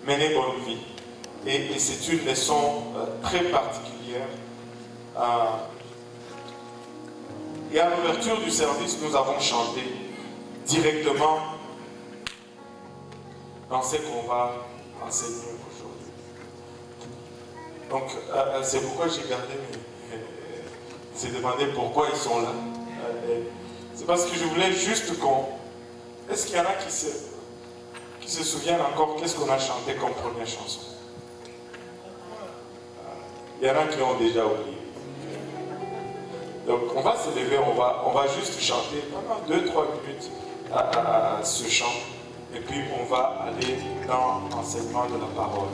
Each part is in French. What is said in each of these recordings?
mener bonne vie. Et c'est une leçon très particulière. Et à l'ouverture du service, nous avons chanté directement dans ce qu'on va enseigner aujourd'hui. Donc, c'est pourquoi j'ai gardé j'ai demandé pourquoi ils sont là. C'est parce que je voulais juste qu'on... Est-ce qu'il y en a qui se souviennent encore qu'est-ce qu'on a chanté comme première chanson? Il y en a qui ont déjà oublié. Donc on va se lever, on va juste chanter pendant 2-3 minutes à ce chant. Et puis on va aller dans l'enseignement de la parole.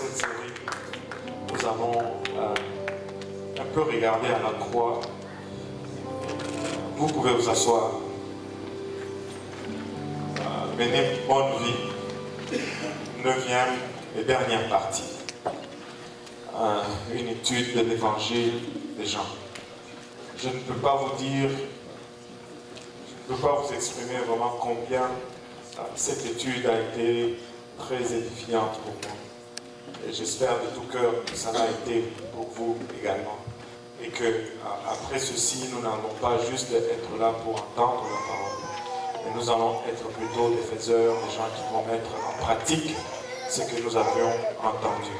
cette série, nous avons un peu regardé à la croix. Vous pouvez vous asseoir. Menez bonne vie. 9e et dernière partie. Une étude de l'évangile des gens. Je ne peux pas vous dire, je ne peux pas vous exprimer vraiment combien cette étude a été très édifiante pour moi. Et j'espère de tout cœur que ça l'a été pour vous également. Et que après ceci, nous n'allons pas juste être là pour entendre la parole, mais nous allons être plutôt des faiseurs, des gens qui vont mettre en pratique ce que nous avions entendu.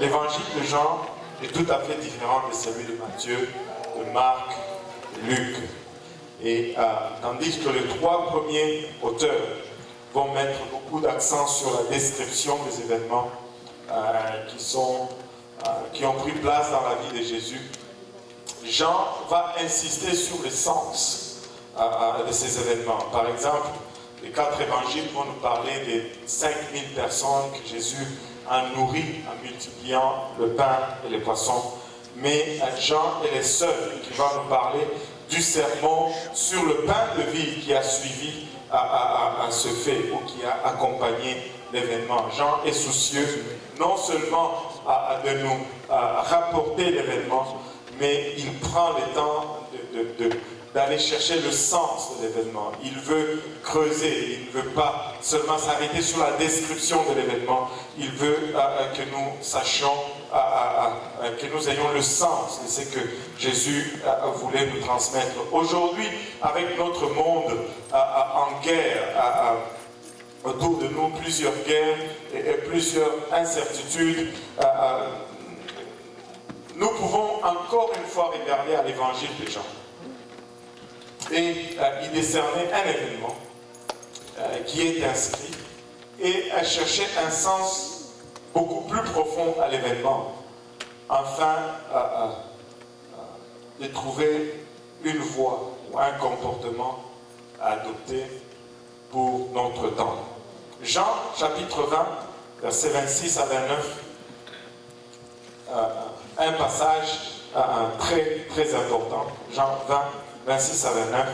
L'évangile de Jean est tout à fait différent de celui de Matthieu, de Marc, de Luc. Et tandis que les 3 premiers auteurs vont mettre beaucoup d'accent sur la description des événements qui ont pris place dans la vie de Jésus, Jean va insister sur le sens de ces événements. Par exemple, les 4 évangiles vont nous parler des 5000 personnes que Jésus a nourries en multipliant le pain et les poissons. Mais Jean est le seul qui va nous parler du sermon sur le pain de vie qui a suivi à ce fait ou qui a accompagné l'événement. Jean est soucieux non seulement de nous rapporter l'événement, mais il prend le temps d'aller chercher le sens de l'événement. Il veut creuser, il ne veut pas seulement s'arrêter sur la description de l'événement, il veut que nous sachions, que nous ayons le sens de ce que Jésus voulait nous transmettre. Aujourd'hui, avec notre monde en guerre, autour de nous, plusieurs guerres et plusieurs incertitudes, nous pouvons encore une fois regarder à l'évangile de Jean et y décerner un événement qui est inscrit et à chercher un sens beaucoup plus profond à l'événement, afin de trouver une voie ou un comportement à adopter pour notre temps. Jean, chapitre 20, versets 26 à 29, un passage très, très important. Jean 20, 26 à 29.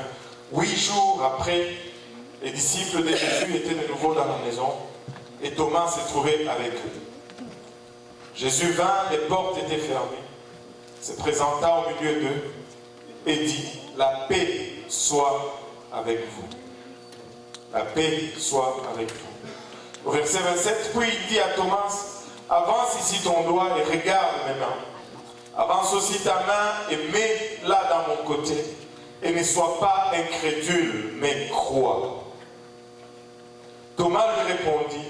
8 jours après, les disciples de Jésus étaient de nouveau dans la maison et Thomas s'est trouvé avec eux. Jésus vint, les portes étaient fermées, se présenta au milieu d'eux et dit: la paix soit avec vous. La paix soit avec vous. Au verset 27, puis il dit à Thomas: avance ici ton doigt et regarde mes mains. Avance aussi ta main et mets-la dans mon côté. Et ne sois pas incrédule, mais crois. Thomas lui répondit: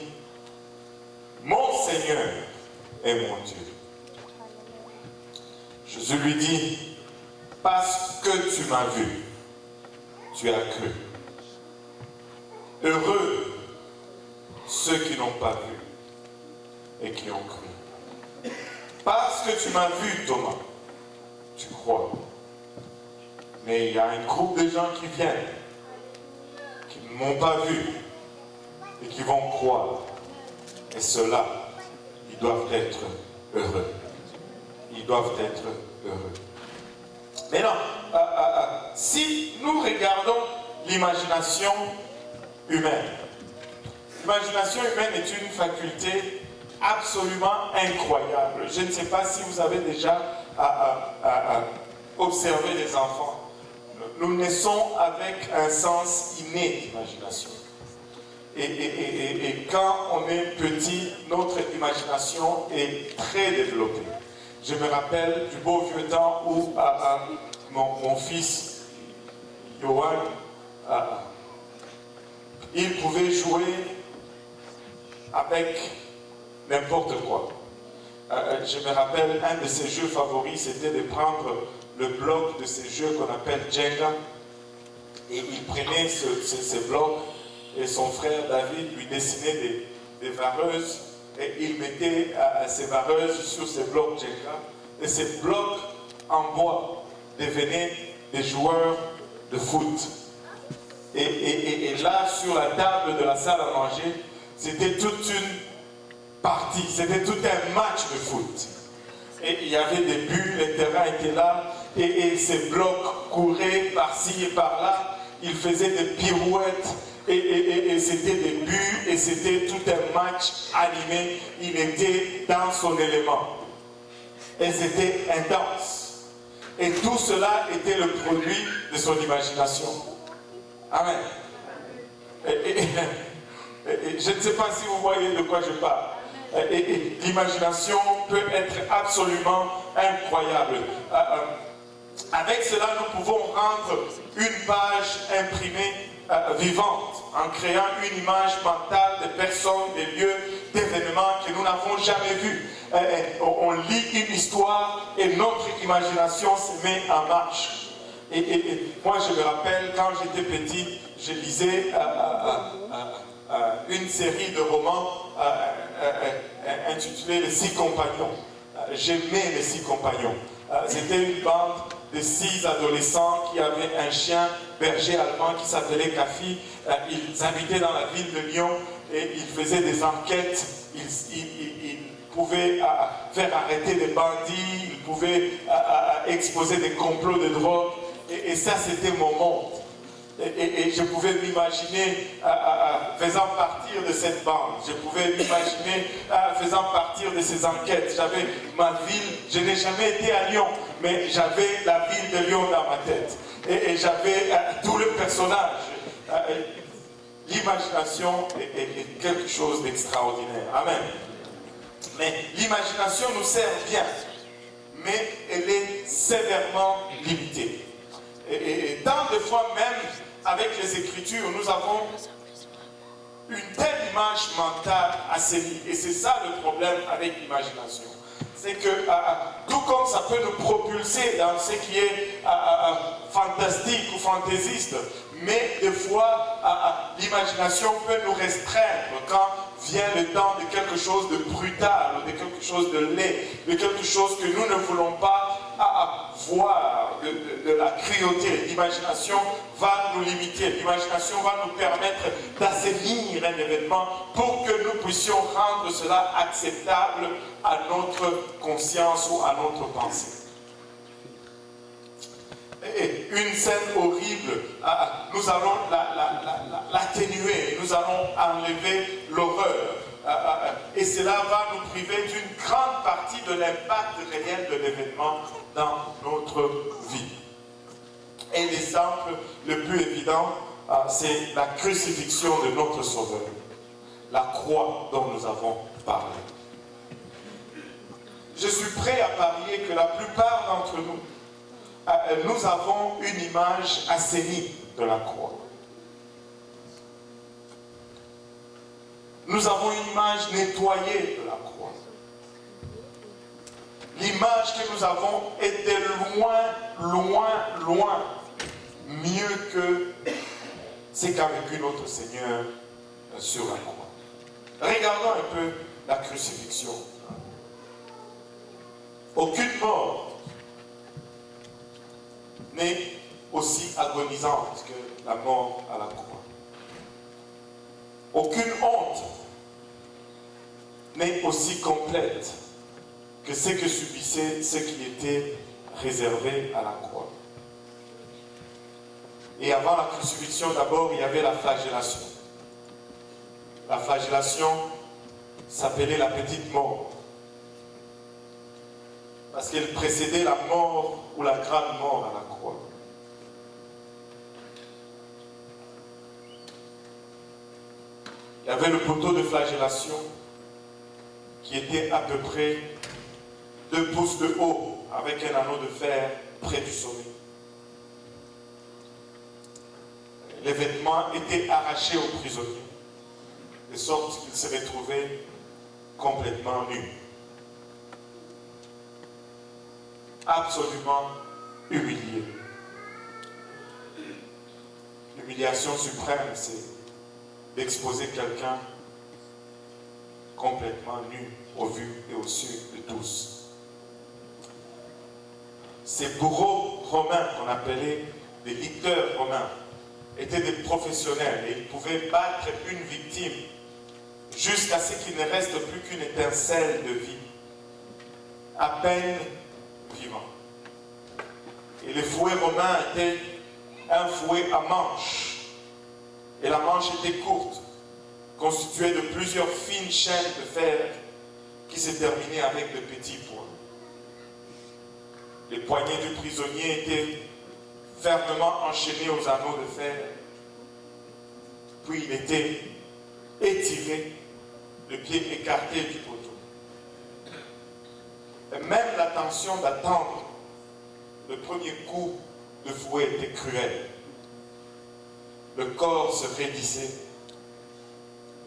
mon Seigneur et mon Dieu. Jésus lui dit: parce que tu m'as vu, tu as cru. Heureux ceux qui n'ont pas vu et qui ont cru. Parce que tu m'as vu, Thomas, tu crois. Mais il y a un groupe de gens qui viennent, qui ne m'ont pas vu et qui vont croire. Et ceux-là, ils doivent être heureux. Ils doivent être heureux. Maintenant, si nous regardons l'imagination humaine, l'imagination humaine est une faculté absolument incroyable. Je ne sais pas si vous avez déjà observé les enfants. Nous naissons avec un sens inné d'imagination. Et quand on est petit, notre imagination est très développée. Je me rappelle du beau vieux temps où mon fils, Johan, il pouvait jouer avec n'importe quoi. Je me rappelle, un de ses jeux favoris, c'était de prendre le bloc de ces jeux qu'on appelle Jenga, et il prenait ces blocs, et son frère David lui dessinait des vareuses, et il mettait ces vareuses sur ces blocs Jenga, et ces blocs en bois devenaient des joueurs de foot. Et là, sur la table de la salle à manger, c'était toute partie, c'était tout un match de foot. Et il y avait des buts, les terrains étaient là, et ces blocs couraient par-ci et par-là, ils faisaient des pirouettes, et c'était des buts, et c'était tout un match animé, il était dans son élément. Et c'était intense. Et tout cela était le produit de son imagination. Amen. Je ne sais pas si vous voyez de quoi je parle. L'imagination peut être absolument incroyable. Avec cela, nous pouvons rendre une page imprimée vivante en créant une image mentale de personnes, des lieux, d'événements que nous n'avons jamais vus. On lit une histoire et notre imagination se met en marche. Moi, je me rappelle, quand j'étais petit, je lisais une série de romans intitulée Les 6 compagnons. J'aimais les 6 compagnons. C'était une bande de 6 adolescents qui avaient un chien berger allemand qui s'appelait Kafi. Ils habitaient dans la ville de Lyon et ils faisaient des enquêtes. Ils pouvaient faire arrêter des bandits, ils pouvaient exposer des complots de drogue. Et ça, c'était mon monde. Et je pouvais m'imaginer faisant partir de cette bande. Je pouvais m'imaginer faisant partir de ces enquêtes. J'avais ma ville, je n'ai jamais été à Lyon, mais j'avais la ville de Lyon dans ma tête. Et j'avais tout le personnage. L'imagination est quelque chose d'extraordinaire. Amen. Mais l'imagination nous sert bien, mais elle est sévèrement limitée. Et tant de fois même, avec les Écritures, nous avons une telle image mentale assainie. Et c'est ça le problème avec l'imagination. C'est que tout comme ça peut nous propulser dans ce qui est fantastique ou fantaisiste, mais des fois, l'imagination peut nous restreindre quand vient le temps de quelque chose de brutal, de quelque chose de laid, de quelque chose que nous ne voulons pas voir, de la cruauté. L'imagination va nous limiter, l'imagination va nous permettre d'assainir un événement pour que nous puissions rendre cela acceptable à notre conscience ou à notre pensée. Et une scène horrible, nous allons l'atténuer, nous allons enlever l'horreur. Et cela va nous priver d'une grande partie de l'impact réel de l'événement dans notre vie. Et l'exemple le plus évident, c'est la crucifixion de notre Sauveur, la croix dont nous avons parlé. Je suis prêt à parier que la plupart d'entre nous, nous avons une image assainie de la croix. Nous avons une image nettoyée de la croix. L'image que nous avons est de loin mieux que ce qu'a vécu notre Seigneur sur la croix. Regardons un peu la crucifixion. Aucune mort n'est aussi agonisante que la mort à la croix. Aucune honte n'est aussi complète que ce que subissait ce qui était réservé à la croix. Et avant la crucifixion, d'abord, il y avait la flagellation. La flagellation s'appelait la petite mort, parce qu'elle précédait la mort ou la grande mort à la croix. Il y avait le poteau de flagellation qui était à peu près 2 pouces de haut avec un anneau de fer près du sommet. Les vêtements étaient arrachés aux prisonniers, de sorte qu'ils se retrouvaient complètement nus. Absolument humiliés. L'humiliation suprême, c'est d'exposer quelqu'un complètement nu au vu et au su de tous. Ces bourreaux romains qu'on appelait des licteurs romains étaient des professionnels et ils pouvaient battre une victime jusqu'à ce qu'il ne reste plus qu'une étincelle de vie, à peine vivant. Et le fouet romain était un fouet à manche, et la manche était courte, constituée de plusieurs fines chaînes de fer qui se terminaient avec de petits points. Les poignets du prisonnier étaient fermement enchaînés aux anneaux de fer, puis il était étiré, le pied écarté du poteau. Et même la tension d'attendre le premier coup de fouet était cruelle. Le corps se raidissait,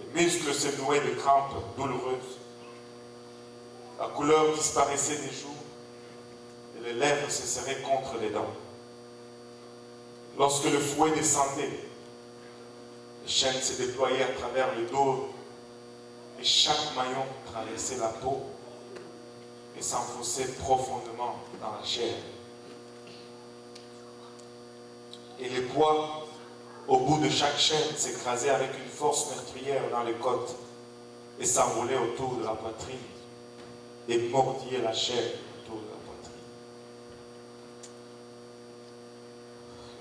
les muscles se nouaient de crampes douloureuses, la couleur disparaissait des joues et les lèvres se serraient contre les dents. Lorsque le fouet descendait, les chaînes se déployaient à travers le dos et chaque maillon traversait la peau et s'enfonçait profondément dans la chair. Et les poids au bout de chaque chaîne s'écrasaient avec une force meurtrière dans les côtes et s'enroulaient autour de la poitrine et mordillaient la chair autour de la poitrine.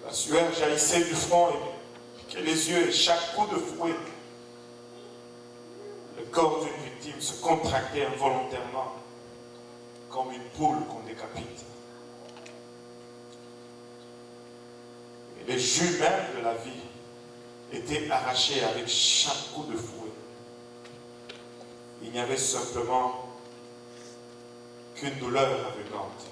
La sueur jaillissait du front et piquait les yeux, et chaque coup de fouet, le corps d'une victime se contractait involontairement comme une poule qu'on décapite. Et les jus même de la vie étaient arrachés avec chaque coup de fouet. Il n'y avait simplement qu'une douleur aveuglante.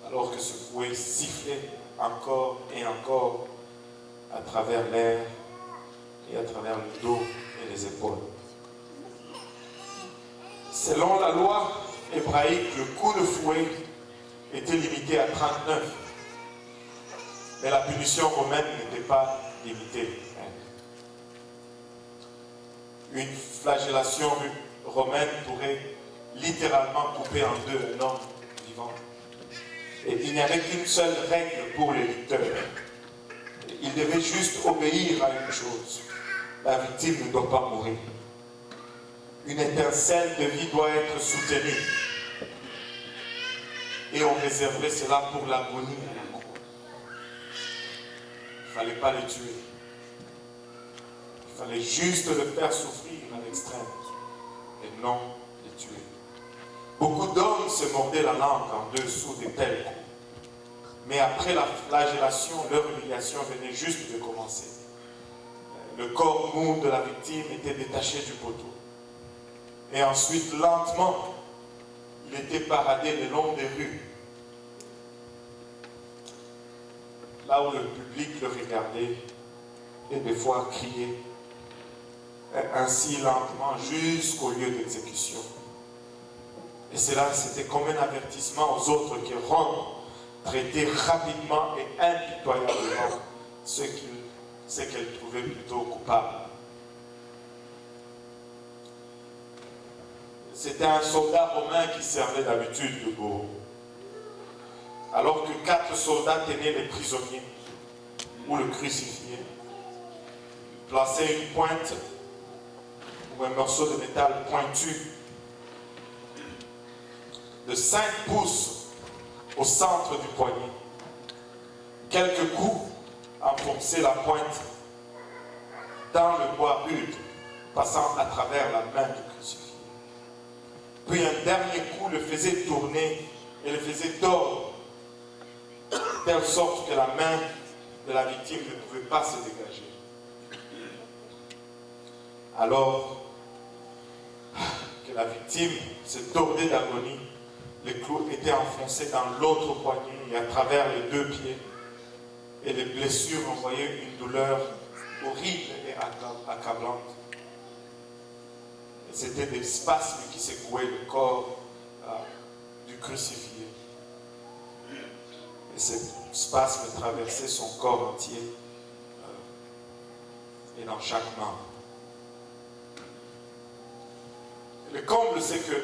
Alors que ce fouet sifflait encore et encore à travers l'air et à travers le dos et les épaules. Selon la loi hébraïque, le coup de fouet était limité à 39. Mais la punition romaine n'était pas limitée. Une flagellation romaine pourrait littéralement couper en deux un homme vivant. Et il n'y avait qu'une seule règle pour les licteurs. Ils devaient juste obéir à une chose. La victime ne doit pas mourir. Une étincelle de vie doit être soutenue. Et on réservait cela pour l'agonie à la croix. Il ne fallait pas le tuer. Il fallait juste le faire souffrir à l'extrême et non le tuer. Beaucoup d'hommes se mordaient la langue en dessous des tels coups. Mais après la flagellation, leur humiliation venait juste de commencer. Le corps mou de la victime était détaché du poteau. Et ensuite, lentement, il était paradé le long des rues. Là où le public le regardait et des fois criait. Ainsi lentement jusqu'au lieu d'exécution. Et cela, c'était comme un avertissement aux autres que Rome traitait rapidement et impitoyablement ceux qu'elle trouvait plutôt coupables. C'était un soldat romain qui servait d'habitude de bourreau. Alors que 4 soldats tenaient les prisonniers ou le crucifiaient, ils plaçaient une pointe ou un morceau de métal pointu de 5 pouces au centre du poignet. Quelques coups enfonçaient la pointe dans le bois rude, passant à travers la main du crucifié. Puis un dernier coup le faisait tourner et le faisait tordre, de telle sorte que la main de la victime ne pouvait pas se dégager. Alors que la victime se tordait d'agonie, les clous étaient enfoncés dans l'autre poignet et à travers les 2 pieds, et les blessures envoyaient une douleur horrible et accablante. Et c'était des spasmes qui secouaient le corps du crucifié. Et ces spasmes traversaient son corps entier et dans chaque membre. Le comble, c'est que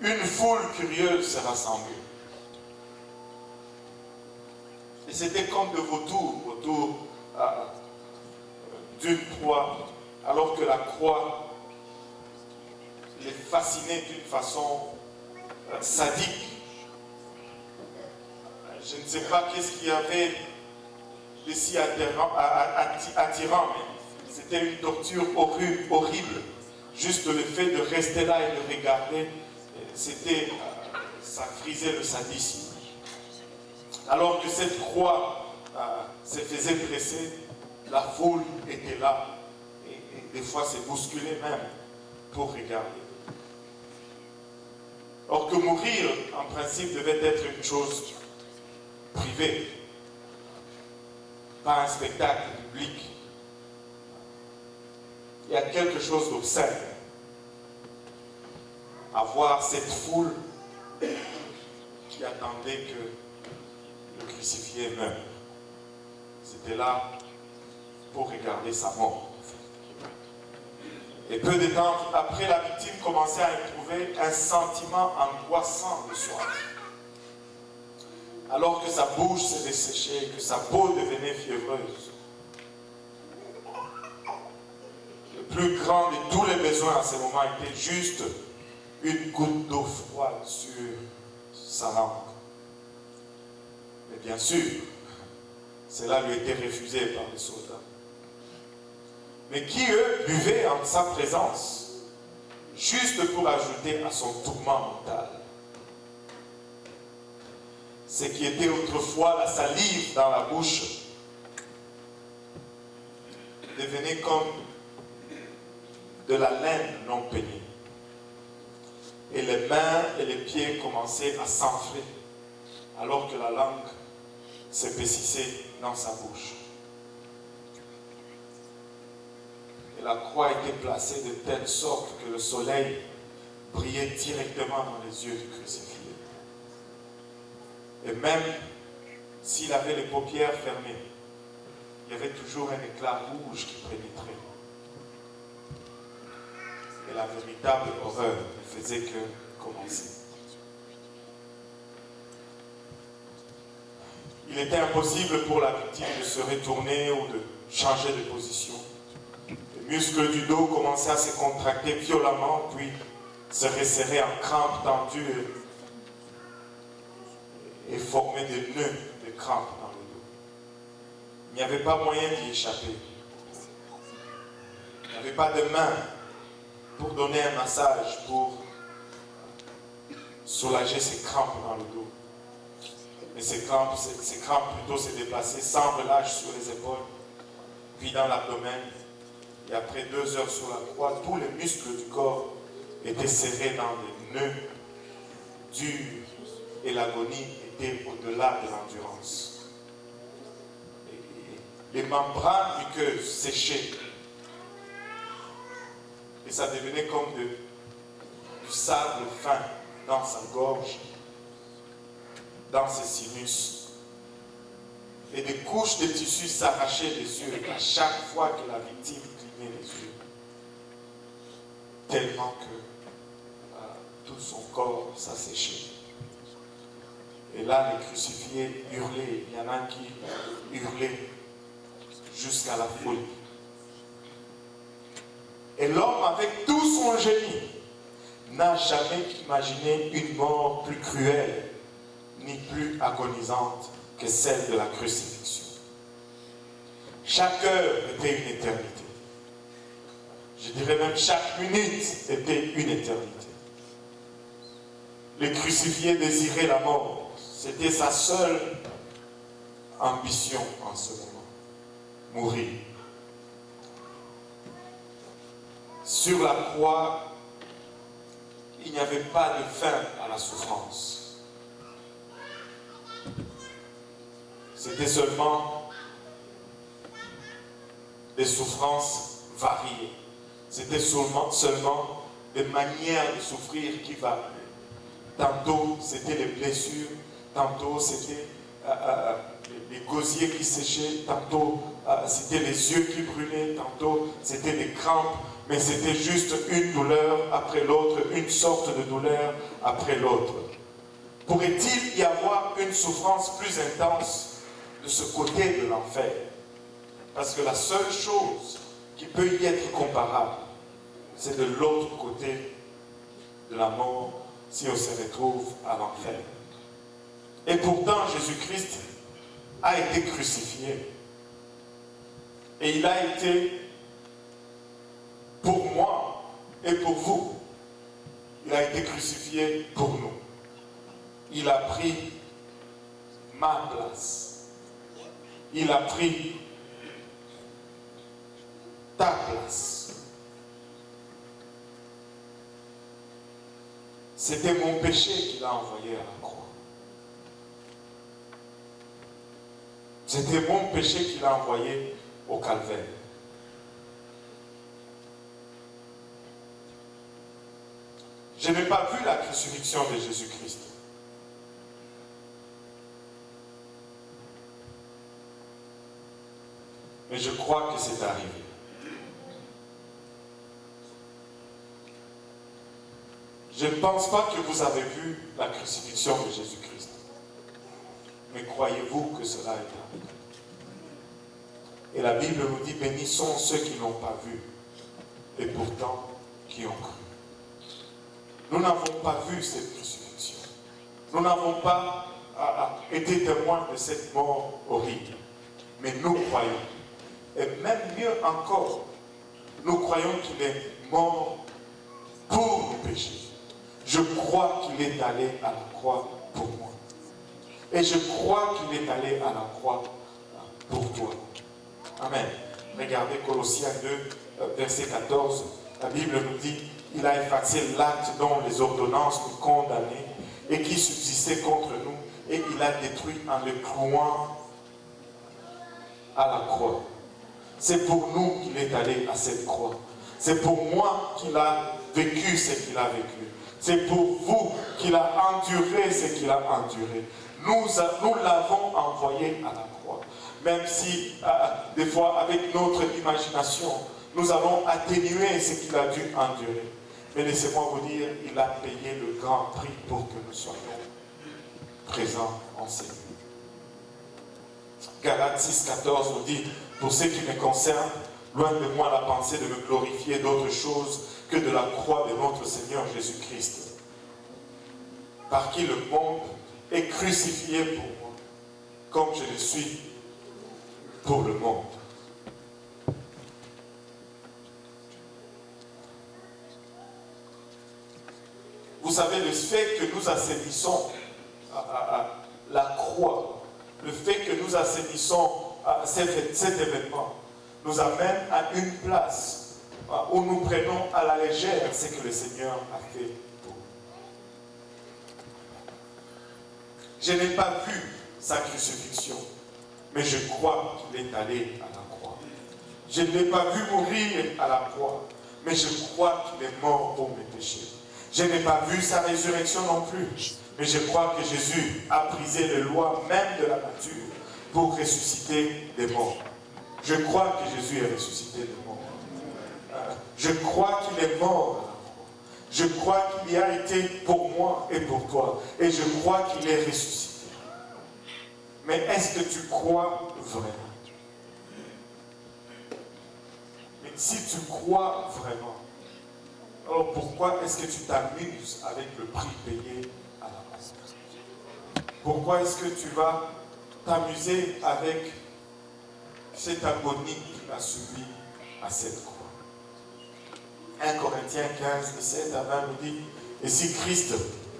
une foule curieuse s'est rassemblée. Et c'était comme de vautours autour d'une croix, alors que la croix les fascinait d'une façon sadique. Je ne sais pas qu'est-ce qu'il y avait de si attirant, mais c'était une torture horrible. Juste le fait de rester là et de regarder, ça frisait le sadisme. Alors que cette croix se faisait dresser, la foule était là. Et des fois, c'est bousculé même pour regarder. Or que mourir, en principe, devait être une chose privée, pas un spectacle public. Il y a quelque chose d'obscène à voir cette foule qui attendait que le crucifié meure. C'était là pour regarder sa mort. Et peu de temps après, la victime commençait à éprouver un sentiment angoissant de soif. Alors que sa bouche s'est desséchée, que sa peau devenait fiévreuse. Le plus grand de tous les besoins à ce moment était juste une goutte d'eau froide sur sa langue. Mais bien sûr, cela lui était refusé par les soldats. Mais qui, eux, buvaient en sa présence, juste pour ajouter à son tourment mental. Ce qui était autrefois la salive dans la bouche devenait comme de la laine non peignée. Et les mains et les pieds commençaient à s'enfler, alors que la langue s'épaississait dans sa bouche. Et la croix était placée de telle sorte que le soleil brillait directement dans les yeux du crucifié. Et même s'il avait les paupières fermées, il y avait toujours un éclat rouge qui pénétrait. Et la véritable horreur ne faisait que commencer. Il était impossible pour la victime de se retourner ou de changer de position. Les muscles du dos commençaient à se contracter violemment, puis se resserrer en crampes tendues et former des nœuds de crampes dans le dos. Il n'y avait pas moyen d'y échapper. Il n'y avait pas de main pour donner un massage, pour soulager ces crampes dans le dos. Mais ces crampes plutôt se déplaçaient sans relâche sur les épaules, puis dans l'abdomen. Et après 2 heures sur la croix, tous les muscles du corps étaient serrés dans des nœuds durs et l'agonie était au-delà de l'endurance. Les membranes du cœur séchaient et ça devenait comme du sable fin dans sa gorge, dans ses sinus. Et des couches de tissu s'arrachaient des yeux à chaque fois que la victime clignait les yeux. Tellement que tout son corps s'asséchait. Et là, les crucifiés hurlaient. Il y en a qui hurlaient jusqu'à la folie. Et l'homme, avec tout son génie, n'a jamais imaginé une mort plus cruelle ni plus agonisante que celle de la crucifixion. Chaque heure était une éternité. Je dirais même chaque minute était une éternité. Le crucifié désirait la mort. C'était sa seule ambition en ce moment. Mourir. Sur la croix, il n'y avait pas de fin à la souffrance. C'était seulement des souffrances variées. C'était seulement des manières de souffrir qui varient. Tantôt, c'était les blessures, tantôt, c'était les gosiers qui séchaient, tantôt, c'était les yeux qui brûlaient, tantôt, c'était des crampes, mais c'était juste une douleur après l'autre, une sorte de douleur après l'autre. Pourrait-il y avoir une souffrance plus intense de ce côté de l'enfer? Parce que la seule chose qui peut y être comparable, c'est de l'autre côté de la mort, si on se retrouve à l'enfer. Et pourtant, Jésus-Christ a été crucifié. Et il a été pour moi et pour vous. Il a été crucifié pour nous. Il a pris ma place. Il a pris ta place. C'était mon péché qu'il a envoyé à la croix. C'était mon péché qu'il a envoyé au calvaire. Je n'ai pas vu la crucifixion de Jésus-Christ. Mais je crois que c'est arrivé. Je ne pense pas que vous avez vu la crucifixion de Jésus-Christ. Mais croyez-vous que cela est arrivé? Et la Bible nous dit, bénis sont ceux qui n'ont pas vu, et pourtant qui ont cru. Nous n'avons pas vu cette crucifixion. Nous n'avons pas été témoins de cette mort horrible. Mais nous croyons. Et même mieux encore, nous croyons qu'il est mort pour nos péchés. Je crois qu'il est allé à la croix pour moi. Et je crois qu'il est allé à la croix pour toi. Amen. Regardez Colossiens 2, verset 14. La Bible nous dit, il a effacé l'acte dont les ordonnances nous condamnaient et qui subsistait contre nous, et il a détruit en le clouant à la croix. C'est pour nous qu'il est allé à cette croix. C'est pour moi qu'il a vécu ce qu'il a vécu. C'est pour vous qu'il a enduré ce qu'il a enduré. Nous l'avons envoyé à la croix. Même si, des fois, avec notre imagination, nous avons atténué ce qu'il a dû endurer. Mais laissez-moi vous dire, il a payé le grand prix pour que nous soyons présents en Seigneur. Galates 6, 14 nous dit, pour ce qui me concerne, loin de moi la pensée de me glorifier d'autre chose que de la croix de notre Seigneur Jésus-Christ, par qui le monde est crucifié pour moi, comme je le suis pour le monde. Vous savez, le fait que nous assainissons la croix, le fait que nous assainissons cet événement, nous amène à une place où nous prenons à la légère ce que le Seigneur a fait pour nous. Je n'ai pas vu sa crucifixion, mais je crois qu'il est allé à la croix. Je ne l'ai pas vu mourir à la croix, mais je crois qu'il est mort pour mes péchés. Je n'ai pas vu sa résurrection non plus, mais je crois que Jésus a brisé les lois même de la nature pour ressusciter des morts. Je crois que Jésus est ressuscité des morts. Je crois qu'il est mort à la croix. Je crois qu'il y a été pour moi et pour toi. Et je crois qu'il est ressuscité. Mais est-ce que tu crois vraiment? Mais si tu crois vraiment, alors pourquoi est-ce que tu t'amuses avec le prix payé à la croix? Pourquoi est-ce que tu vas t'amuser avec cette agonie qu'il a subie à cette croix? 1 Corinthiens 15, 17 à 20 nous dit, et si Christ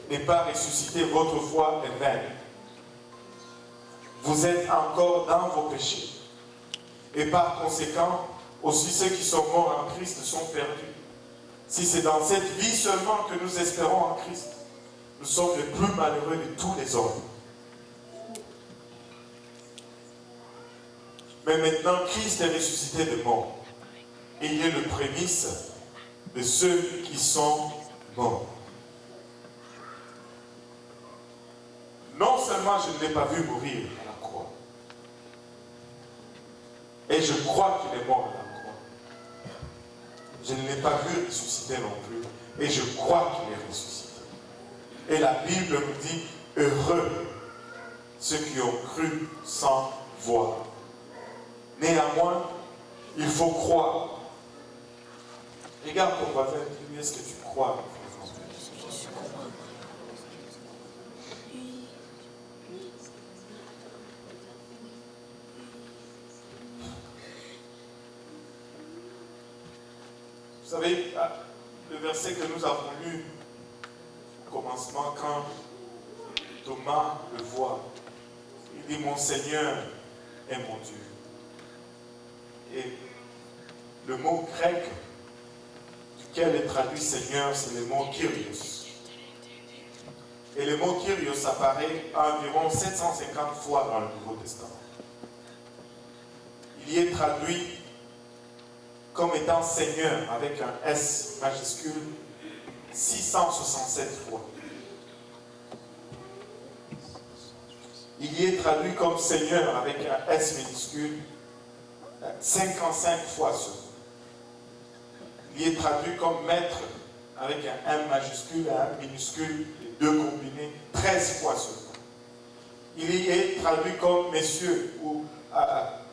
n'est pas ressuscité, votre foi est vaine. Vous êtes encore dans vos péchés. Et par conséquent, aussi ceux qui sont morts en Christ sont perdus. Si c'est dans cette vie seulement que nous espérons en Christ, nous sommes les plus malheureux de tous les hommes. Mais maintenant, Christ est ressuscité des morts. Et il est le prémisse de ceux qui sont morts. Non seulement je ne l'ai pas vu mourir à la croix, et je crois qu'il est mort à la croix. Je ne l'ai pas vu ressusciter non plus, et je crois qu'il est ressuscité. Et la Bible nous dit, heureux ceux qui ont cru sans voir. Néanmoins, il faut croire. Regarde ton voisin, dis-lui, est-ce que tu crois? Vous savez, le verset que nous avons lu au commencement, quand Thomas le voit, il dit, mon Seigneur est mon Dieu. Et le mot grec duquel est traduit Seigneur, c'est le mot Kyrios. Et le mot Kyrios apparaît environ 750 fois dans le Nouveau Testament. Il y est traduit comme étant Seigneur avec un S majuscule 667 fois. Il y est traduit comme Seigneur avec un S minuscule 55 fois seulement. Il y est traduit comme Maître avec un M majuscule et un minuscule, les deux combinés, 13 fois seulement. Il y est traduit comme Messieurs ou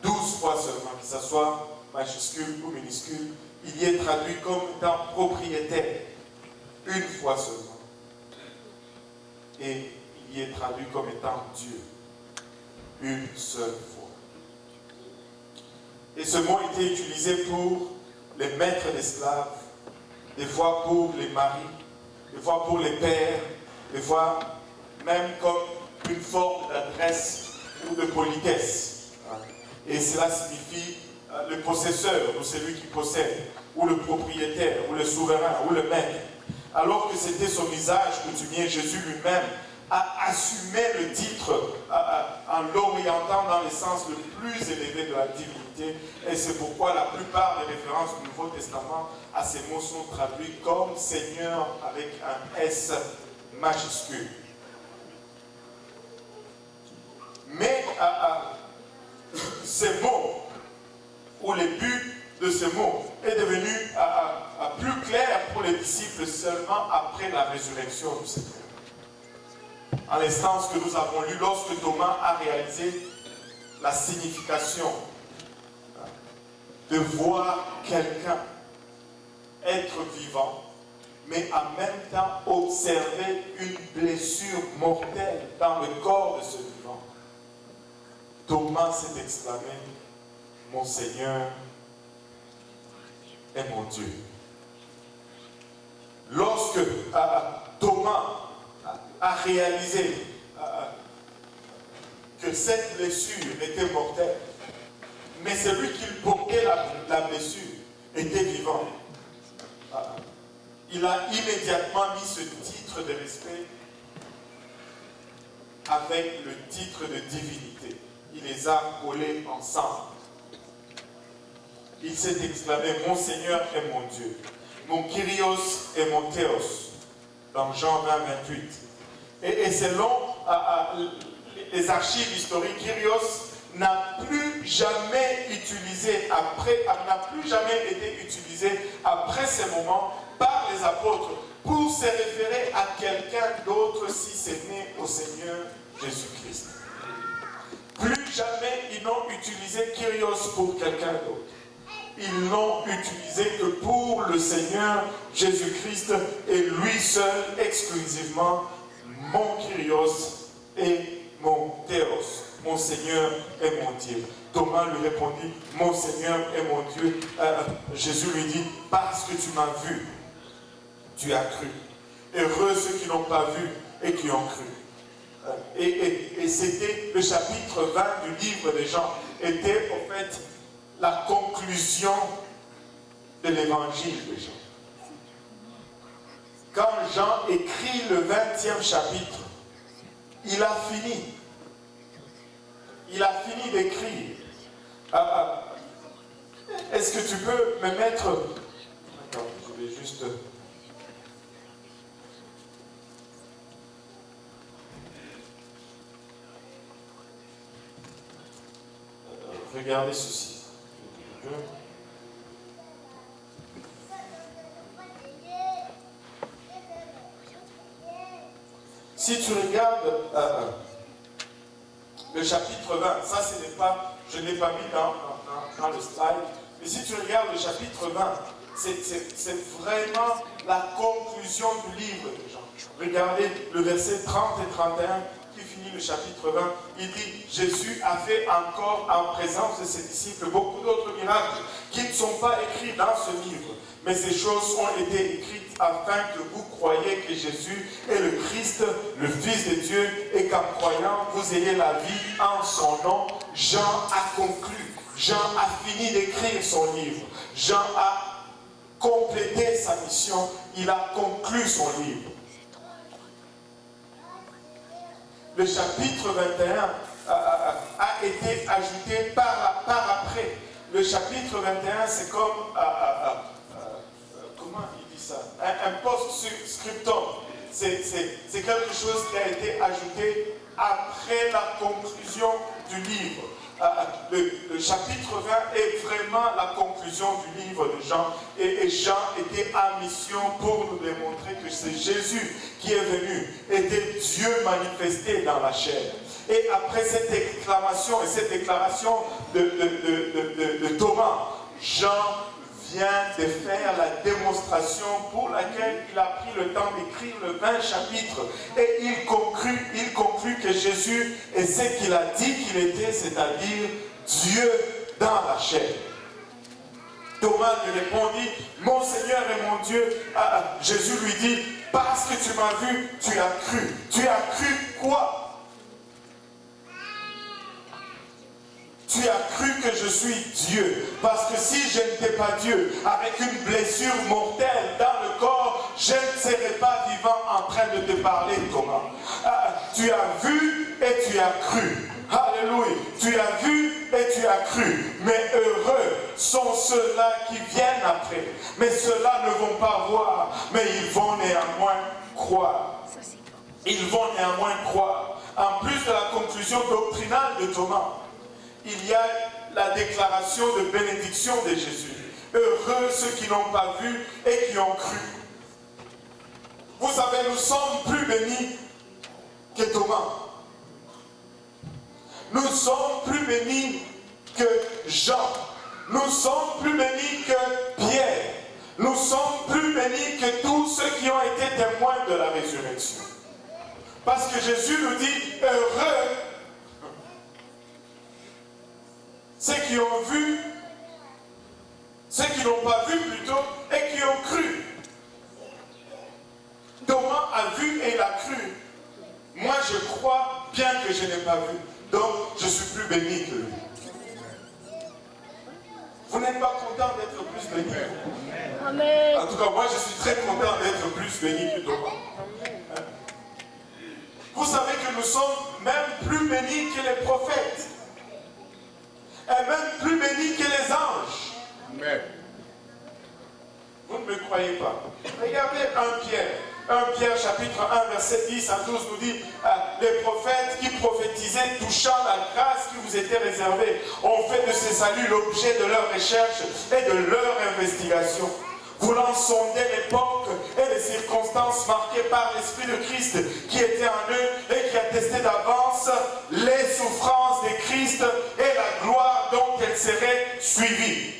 12 fois seulement, que ce soit majuscule ou minuscule. Il y est traduit comme étant propriétaire, une fois seulement. Et il y est traduit comme étant Dieu, une seule fois. Et ce mot était utilisé pour les maîtres d'esclaves, des fois pour les maris, des fois pour les pères, des fois même comme une forme d'adresse ou de politesse. Et cela signifie le possesseur, ou celui qui possède, ou le propriétaire, ou le souverain, ou le maître. Alors que c'était son usage coutumier, Jésus lui-même a assumé le titre en l'orientant dans le sens le plus élevé de la divinité. Et c'est pourquoi la plupart des références du Nouveau Testament à ces mots sont traduits comme Seigneur avec un S majuscule. Mais ces mots, ou le but de ces mots, est devenu plus clair pour les disciples seulement après la résurrection du Seigneur. En l'instance que nous avons lu, lorsque Thomas a réalisé la signification de voir quelqu'un être vivant, mais en même temps observer une blessure mortelle dans le corps de ce vivant, Thomas s'est exclamé, mon Seigneur est mon Dieu. Lorsque Thomas a réalisé que cette blessure était mortelle, mais celui qui portait la blessure était vivant, il a immédiatement mis ce titre de respect avec le titre de divinité. Il les a collés ensemble. Il s'est exclamé, mon Seigneur est mon Dieu. Mon Kyrios est mon Théos. Dans Jean 20, 28. Et selon les archives historiques, Kyrios n'a plus jamais été utilisé après ces moments par les apôtres pour se référer à quelqu'un d'autre si ce n'est au Seigneur Jésus-Christ. Plus jamais ils n'ont utilisé Kyrios pour quelqu'un d'autre. Ils n'ont utilisé que pour le Seigneur Jésus-Christ et lui seul exclusivement, mon Kyrios et mon Théos. Mon Seigneur est mon Dieu. Thomas lui répondit, mon Seigneur est mon Dieu. Jésus lui dit, parce que tu m'as vu, tu as cru. Heureux ceux qui n'ont pas vu et qui ont cru. Et c'était le chapitre 20 du livre de Jean, était en fait la conclusion de l'évangile de Jean. Quand Jean écrit le 20e chapitre, il a fini. Il a fini d'écrire. Est-ce que tu peux me mettre... Attends, je vais juste... Regardez ceci. Si tu regardes le chapitre 20, ça je ne l'ai pas mis dans dans le slide. Mais si tu regardes le chapitre 20, c'est vraiment la conclusion du livre de Jean. Regardez le verset 30 et 31 qui finit le chapitre 20. Il dit, Jésus a fait encore en présence de ses disciples beaucoup d'autres miracles qui ne sont pas écrits dans ce livre. Mais ces choses ont été écrites afin que vous croyiez que Jésus est le Christ, le Fils de Dieu, et qu'en croyant, vous ayez la vie en son nom. Jean a conclu. Jean a fini d'écrire son livre. Jean a complété sa mission. Il a conclu son livre. Le chapitre 21 a été ajouté par après. Le chapitre 21, c'est comme... comment il dit ça? Un post-scriptum. C'est quelque chose qui a été ajouté après la conclusion du livre. Le chapitre 20 est vraiment la conclusion du livre de Jean. Et Jean était en mission pour nous démontrer que c'est Jésus qui est venu, était Dieu manifesté dans la chair. Et après cette exclamation et cette déclaration de Thomas, Jean vient de faire la démonstration pour laquelle il a pris le temps d'écrire le 20 chapitres. Et il conclut que Jésus est ce qu'il a dit qu'il était, c'est-à-dire Dieu dans la chair. Thomas lui répondit, mon Seigneur et mon Dieu. Jésus lui dit, parce que tu m'as vu, tu as cru. Tu as cru quoi? Tu as cru que je suis Dieu. Parce que si je n'étais pas Dieu, avec une blessure mortelle dans le corps, je ne serais pas vivant en train de te parler, Thomas. Tu as vu et tu as cru. Alléluia. Tu as vu et tu as cru. Mais heureux sont ceux-là qui viennent après. Mais ceux-là ne vont pas voir, mais ils vont néanmoins croire. Ils vont néanmoins croire. En plus de la conclusion doctrinale de Thomas, il y a la déclaration de bénédiction de Jésus. Heureux ceux qui n'ont pas vu et qui ont cru. Vous savez, nous sommes plus bénis que Thomas. Nous sommes plus bénis que Jean. Nous sommes plus bénis que Pierre. Nous sommes plus bénis que tous ceux qui ont été témoins de la résurrection. Parce que Jésus nous dit, heureux ceux qui ont vu, ceux qui n'ont pas vu plutôt, et qui ont cru. Thomas a vu et il a cru. Moi je crois bien que je n'ai pas vu. Donc je suis plus béni que lui. Vous n'êtes pas content d'être plus béni? Amen. En tout cas, moi je suis très content d'être plus béni que Thomas. Vous savez que nous sommes même plus bénis que les prophètes. Et même plus bénis que les anges. Amen. Vous ne me croyez pas. Regardez 1 Pierre. 1 Pierre chapitre 1 verset 10 à 12 nous dit les prophètes qui prophétisaient touchant la grâce qui vous était réservée ont fait de ce salut l'objet de leur recherche et de leur investigation. Voulant sonder l'époque et les circonstances marquées par l'Esprit de Christ qui était en eux et qui attestait d'avance les souffrances de Christ et la gloire dont elles seraient suivies.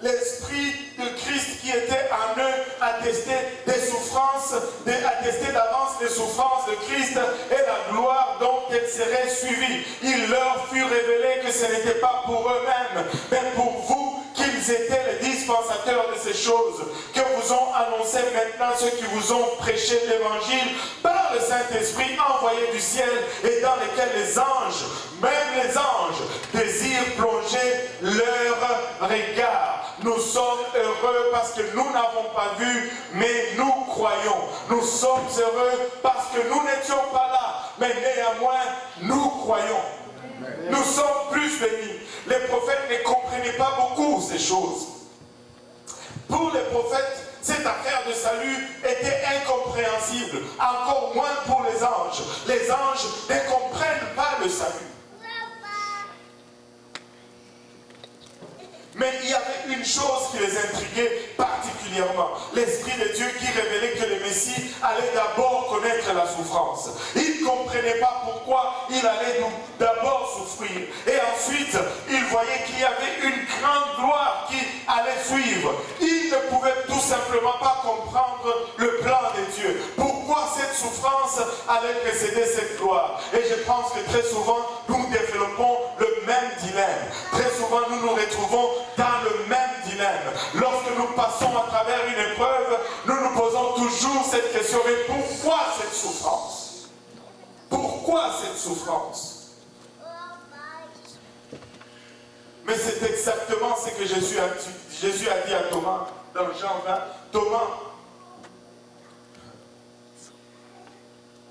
L'Esprit de Christ qui était en eux attestait des souffrances, attestait d'avance les souffrances de Christ et la gloire dont elles seraient suivies. Il leur fut révélé que ce n'était pas pour eux-mêmes, mais pour vous, qu'ils étaient les dispensateurs de ces choses, que vous ont annoncé maintenant ceux qui vous ont prêché l'évangile par le Saint-Esprit envoyé du ciel et dans lesquels les anges, même les anges, désirent plonger leur regard. Nous sommes heureux parce que nous n'avons pas vu, mais nous croyons. Nous sommes heureux parce que nous n'étions pas là, mais néanmoins, nous croyons. Nous sommes plus bénis. Les prophètes ne comprenaient pas beaucoup ces choses. Pour les prophètes, cette affaire de salut était incompréhensible. Encore moins pour les anges. Les anges ne comprennent pas le salut. Mais il y avait une chose qui les intriguait particulièrement. L'Esprit de Dieu qui révélait que le Messie allait d'abord connaître la souffrance. Ils ne comprenaient pas pourquoi il allait d'abord souffrir. Et ensuite, suivre. Ils ne pouvaient tout simplement pas comprendre le plan de Dieu. Pourquoi cette souffrance allait précéder cette gloire? Et je pense que très souvent, nous développons le même dilemme. Très souvent, nous nous retrouvons dans le même dilemme. Lorsque nous passons à travers une épreuve, nous nous posons toujours cette question, mais pourquoi cette souffrance? Pourquoi cette souffrance? Mais c'est exactement ce que Jésus a dit à Thomas dans Jean 20. Thomas,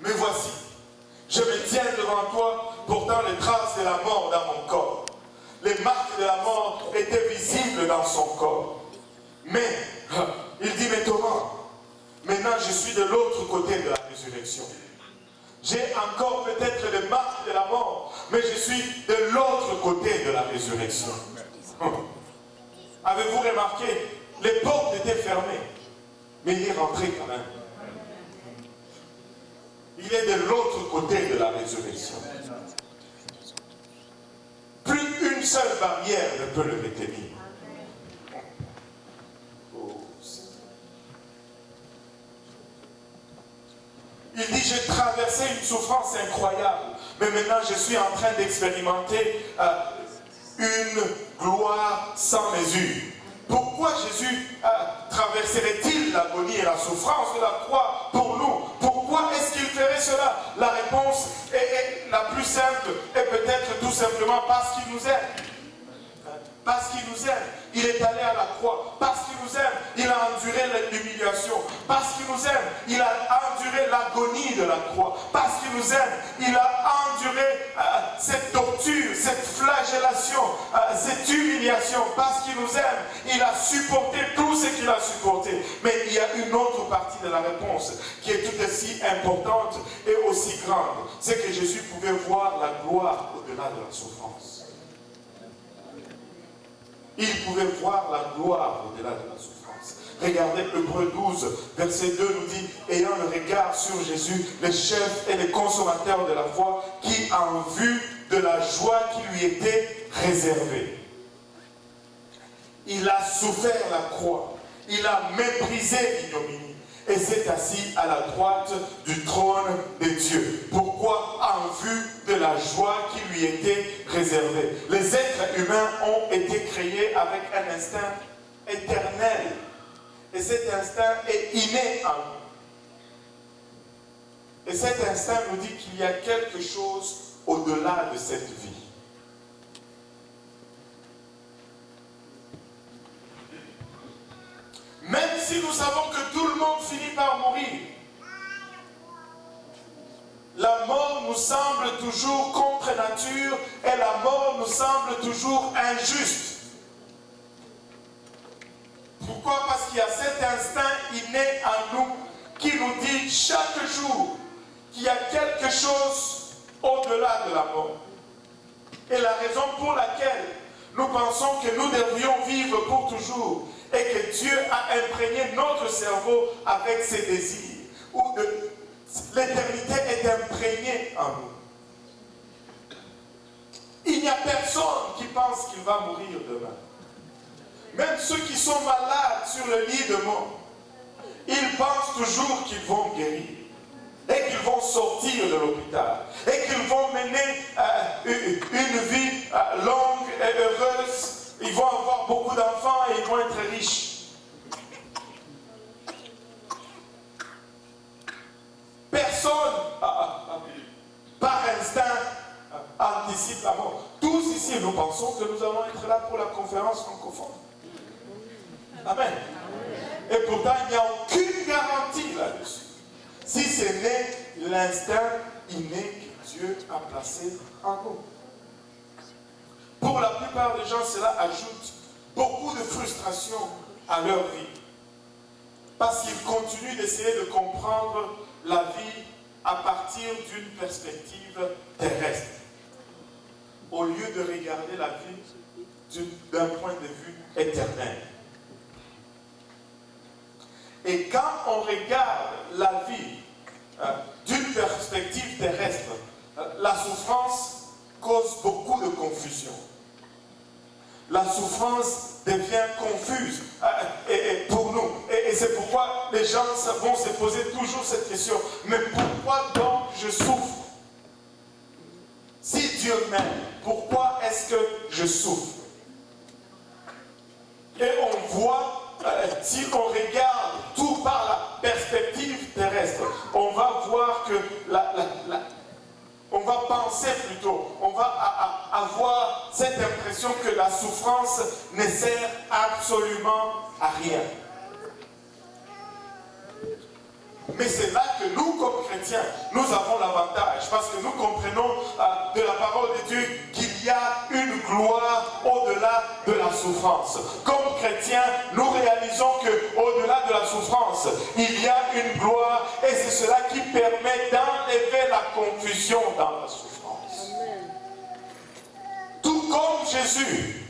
me voici, je me tiens devant toi, portant les traces de la mort dans mon corps. Les marques de la mort étaient visibles dans son corps. Mais, il dit, mais Thomas, maintenant je suis de l'autre côté de la résurrection. J'ai encore peut-être les marques de la mort, mais je suis de l'autre côté de la résurrection. Avez-vous remarqué? Les portes étaient fermées, mais il est rentré quand même. Il est de l'autre côté de la résurrection. Plus une seule barrière ne peut le retenir. Il dit, j'ai traversé une souffrance incroyable, mais maintenant je suis en train d'expérimenter une gloire sans mesure. Pourquoi Jésus traverserait-il l'agonie et la souffrance de la croix pour nous? Pourquoi est-ce qu'il ferait cela? La réponse est la plus simple et peut-être tout simplement parce qu'il nous aime. Parce qu'il nous aime, il est allé à la croix. Parce qu'il nous aime, il a enduré l'humiliation. Parce qu'il nous aime, il a enduré l'agonie de la croix. Parce qu'il nous aime, il a enduré cette torture, cette flagellation, cette humiliation. Parce qu'il nous aime, il a supporté tout ce qu'il a supporté. Mais il y a une autre partie de la réponse qui est tout aussi importante et aussi grande. C'est que Jésus pouvait voir la gloire au-delà de la souffrance. Il pouvait voir la gloire au-delà de la souffrance. Regardez, Hébreux 12, verset 2 nous dit, ayant le regard sur Jésus, le chef et le consommateur de la foi, qui en vue de la joie qui lui était réservée. Il a souffert la croix, il a méprisé l'ignominie et s'est assis à la droite du trône de Dieu. Pourquoi? En vue de la joie qui lui était réservée. Les êtres humains ont été créés avec un instinct éternel. Et cet instinct est inné en nous. Et cet instinct nous dit qu'il y a quelque chose au-delà de cette vie. Même si nous savons que tout le monde finit par mourir, la mort nous semble toujours contre nature et la mort nous semble toujours injuste. Pourquoi? Parce qu'il y a cet instinct inné en nous qui nous dit chaque jour qu'il y a quelque chose au-delà de la mort. Et la raison pour laquelle nous pensons que nous devrions vivre pour toujours et que Dieu a imprégné notre cerveau avec ses désirs, où l'éternité est imprégnée en nous. Il n'y a personne qui pense qu'il va mourir demain. Même ceux qui sont malades sur le lit de mort, ils pensent toujours qu'ils vont guérir et qu'ils vont sortir de l'hôpital et qu'ils vont mener une vie longue et heureuse. Ils vont avoir beaucoup d'enfants et ils vont être riches. Personne, par instinct, anticipe la mort. Tous ici, nous pensons que nous allons être là pour la conférence francophone. Amen. Et pourtant, il n'y a aucune garantie là-dessus. Si ce n'est l'instinct inné que Dieu a placé en nous. Pour la plupart des gens, cela ajoute beaucoup de frustration à leur vie. Parce qu'ils continuent d'essayer de comprendre la vie à partir d'une perspective terrestre. Au lieu de regarder la vie d'un point de vue éternel. Et quand on regarde la vie d'une perspective terrestre, la souffrance cause beaucoup de confusion. la souffrance devient confuse pour nous. Et c'est pourquoi les gens vont se poser toujours cette question. Mais pourquoi donc je souffre? Si Dieu m'aime, pourquoi est-ce que je souffre? Et on voit, si on regarde tout par la perspective terrestre, on va voir que on va penser plutôt, on va avoir cette impression que la souffrance ne sert absolument à rien. Mais c'est là que nous, comme chrétiens, nous avons l'avantage, parce que nous comprenons de la parole de Dieu qu'il y a une gloire au-delà de la souffrance. Comme chrétiens, nous réalisons qu'au-delà de la souffrance, il y a une gloire, et c'est cela qui permet d'enlever la confusion dans la souffrance. Amen. Tout comme Jésus,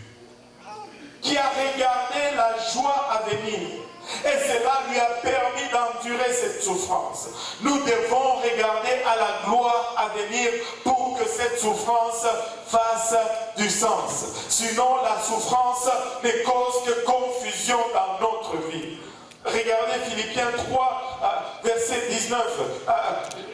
qui a regardé la joie à venir, et cela lui a permis d'endurer cette souffrance. Nous devons regarder à la gloire à venir pour que cette souffrance fasse du sens. Sinon, la souffrance ne cause que confusion dans notre vie. Regardez Philippiens 3, verset 19.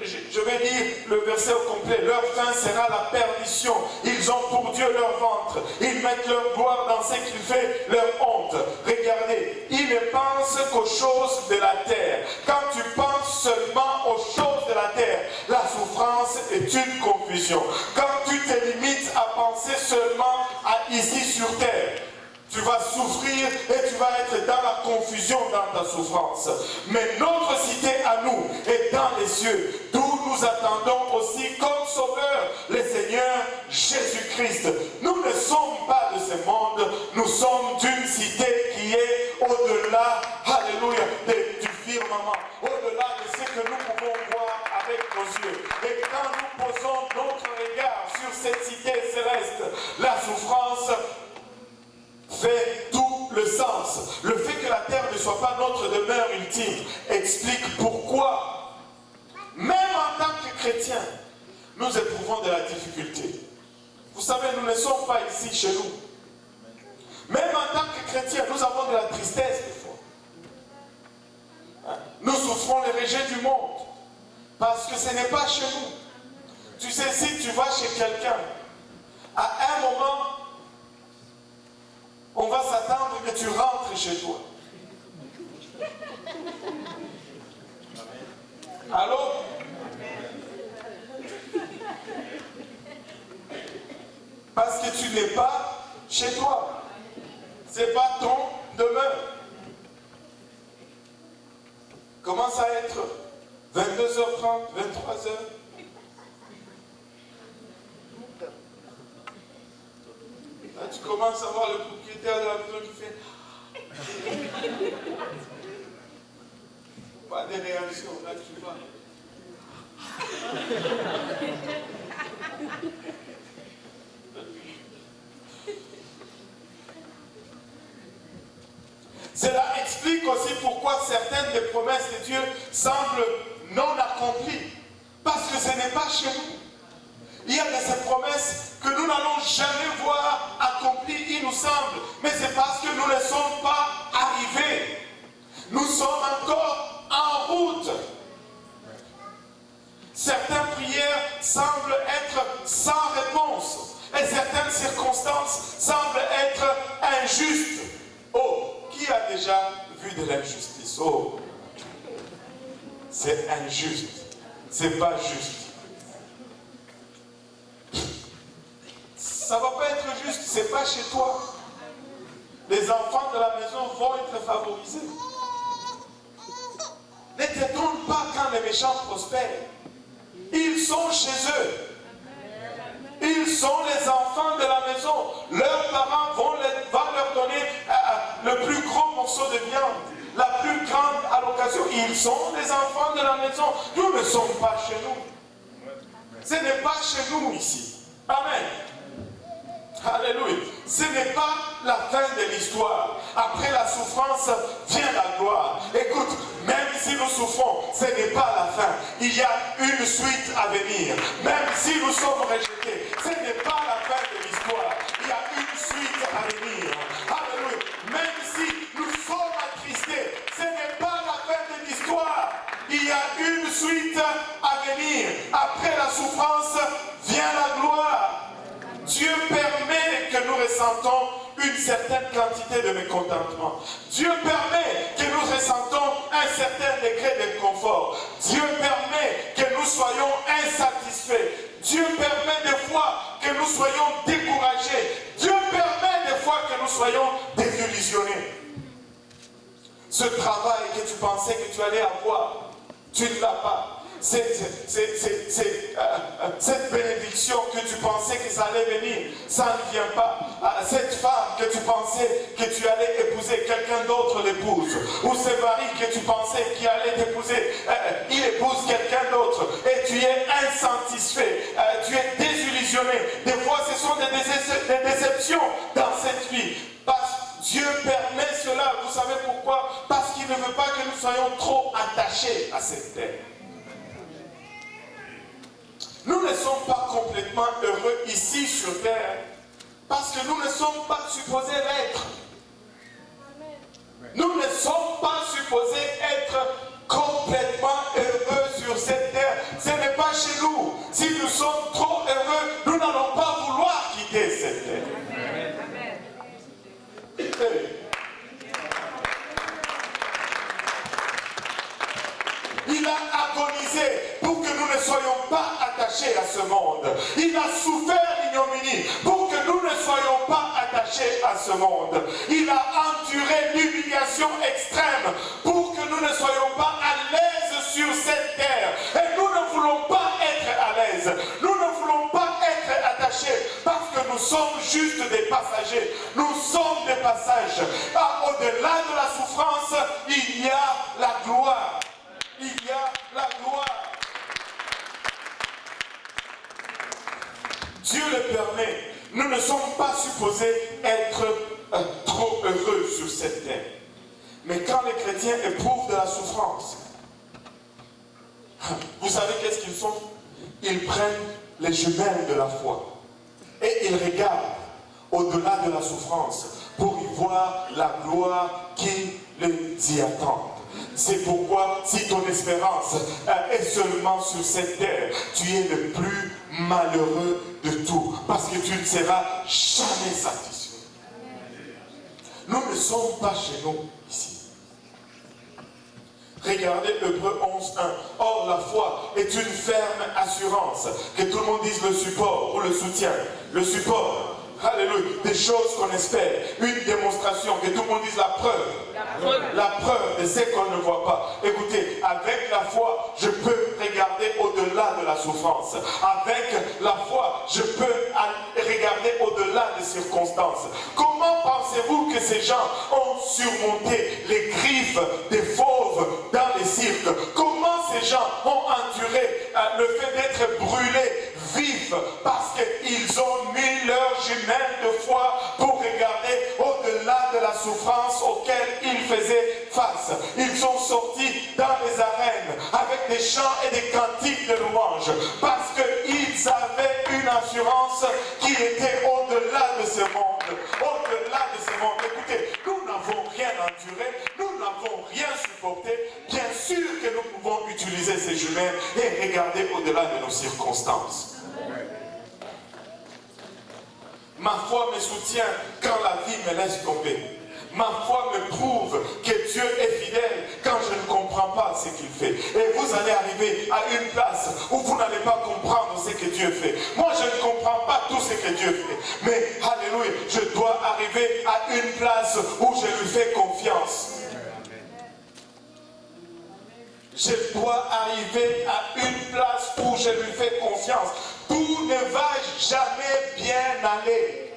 Je vais lire le verset au complet. Leur fin sera la perdition. Ils ont pour Dieu leur ventre. Ils mettent leur gloire dans ce qu'il fait leur honte. Regardez, ils ne pensent qu'aux choses de la terre. Quand tu penses seulement aux choses de la terre, la souffrance est une confusion. Quand tu te limites à penser seulement à ici sur terre, tu vas souffrir et tu vas être dans la confusion dans ta souffrance. Mais notre cité à nous est dans les cieux, d'où nous attendons aussi comme sauveur le Seigneur Jésus-Christ. Nous ne sommes pas de ce monde, nous sommes d'une cité qui est au-delà, alléluia, du firmament, au-delà de ce que nous pouvons voir avec nos yeux. Et quand nous posons notre regard sur cette cité céleste, la souffrance fait tout le sens. Le fait que la terre ne soit pas notre demeure ultime explique pourquoi, même en tant que chrétiens, nous éprouvons de la difficulté. Vous savez, nous ne sommes pas ici chez nous. Même en tant que chrétiens, nous avons de la tristesse des fois. Nous souffrons le rejet du monde parce que ce n'est pas chez nous. Tu sais, si tu vas chez quelqu'un, à un moment, on va s'attendre que tu rentres chez toi. Allô? Parce que tu n'es pas chez toi. C'est pas ton demeure. Commence à être 22h30, 23h. Là, tu commences à voir le propriétaire de la maison qui fait pas de réaction. Là, tu vois. Cela explique aussi pourquoi certaines des promesses de Dieu semblent non accomplies. Parce que ce n'est pas chez nous. Il y a de ces promesses que nous n'allons jamais voir accomplies, il nous semble. Mais c'est parce que nous ne sommes pas arrivés. Nous sommes encore en route. Certaines prières semblent être sans réponse. Et certaines circonstances semblent être injustes. Oh, qui a déjà vu de l'injustice? Oh, c'est injuste. C'est pas juste. Ça ne va pas être juste, c'est pas chez toi. Les enfants de la maison vont être favorisés. Ne t'étonne pas quand les méchants prospèrent. Ils sont chez eux. Ils sont les enfants de la maison. Leurs parents vont leur donner le plus gros morceau de viande, la plus grande allocation. Ils sont les enfants de la maison. Nous ne sommes pas chez nous. Ce n'est pas chez nous ici. Amen. Alléluia. Ce n'est pas la fin de l'histoire. Après la souffrance vient la gloire. Écoute, même si nous souffrons, ce n'est pas la fin. Il y a une suite à venir. Même si nous sommes rejetés, ce n'est pas la fin de l'histoire. Il y a une suite à venir. Dieu permet que nous ressentons une certaine quantité de mécontentement. Dieu permet que nous ressentons un certain degré d'inconfort. Dieu permet que nous soyons insatisfaits. Dieu permet des fois que nous soyons découragés. Dieu permet des fois que nous soyons désillusionnés. Ce travail que tu pensais que tu allais avoir, tu ne l'as pas. Cette bénédiction que tu pensais que ça allait venir, ça ne vient pas. Cette femme que tu pensais que tu allais épouser, quelqu'un d'autre l'épouse. Ou ce mari que tu pensais qu'il allait t'épouser, il épouse quelqu'un d'autre. Et tu es insatisfait, tu es désillusionné. Des fois, ce sont des déceptions dans cette vie. Dieu permet cela. Vous savez pourquoi? Parce qu'il ne veut pas que nous soyons trop attachés à cette terre. Nous ne sommes pas complètement heureux ici sur terre parce que nous ne sommes pas supposés l'être. Nous ne sommes pas supposés être complètement heureux sur cette terre. Ce n'est pas chez nous. Si nous sommes trop heureux, nous n'allons pas vouloir quitter cette terre. Il a agonisé pour que nous ne soyons pas attachés à ce monde. Il a souffert l'ignominie pour que nous ne soyons pas attachés à ce monde. Il a enduré l'humiliation extrême pour que nous ne soyons pas à l'aise sur cette terre. Et nous ne voulons pas être à l'aise. Nous ne voulons pas être attachés parce que nous sommes juste des passagers. Nous sommes des passages. Au-delà de la souffrance, il y a la gloire. Il y a la gloire. Dieu le permet. Nous ne sommes pas supposés être trop heureux sur cette terre. Mais quand les chrétiens éprouvent de la souffrance, vous savez qu'est-ce qu'ils font? Ils prennent les jumelles de la foi et ils regardent au-delà de la souffrance pour y voir la gloire qui les y attend. C'est pourquoi, si ton espérance est seulement sur cette terre, tu es le plus malheureux de tout, parce que tu ne seras jamais satisfait. Nous ne sommes pas chez nous ici. Regardez Hébreux 11:1. Or, la foi est une ferme assurance. Que tout le monde dise le support ou le soutien. Le support. Alléluia. Des choses qu'on espère. Une démonstration. Que tout le monde dise la preuve. La preuve de ce qu'on ne voit pas. Écoutez, avec la foi, je peux regarder au-delà de la souffrance. Avec la foi, je peux regarder au-delà des circonstances. Comment pensez-vous que ces gens ont surmonté les griffes des fauves dans les cirques? Comment ces gens ont enduré le fait d'être brûlés vifs parce qu'ils ont mis leurs jumelles de foi pour regarder au-delà de la souffrance auquel ils faisaient face. Ils sont sortis dans les arènes avec des chants et des cantiques de louange parce qu'ils avaient une assurance qui était au-delà de ce monde. Au-delà de ce monde. Écoutez, nous n'avons rien enduré, nous n'avons rien supporté. Bien sûr que nous pouvons utiliser ces jumelles et regarder au-delà de nos circonstances. Ma foi me soutient quand la vie me laisse tomber. Ma foi me prouve que Dieu est fidèle quand je ne comprends pas ce qu'il fait. Et vous allez arriver à une place où vous n'allez pas comprendre ce que Dieu fait. Moi, je ne comprends pas tout ce que Dieu fait. Mais, alléluia, je dois arriver à une place où je lui fais confiance. Je dois arriver à une place où je lui fais confiance. Tout ne va jamais bien aller.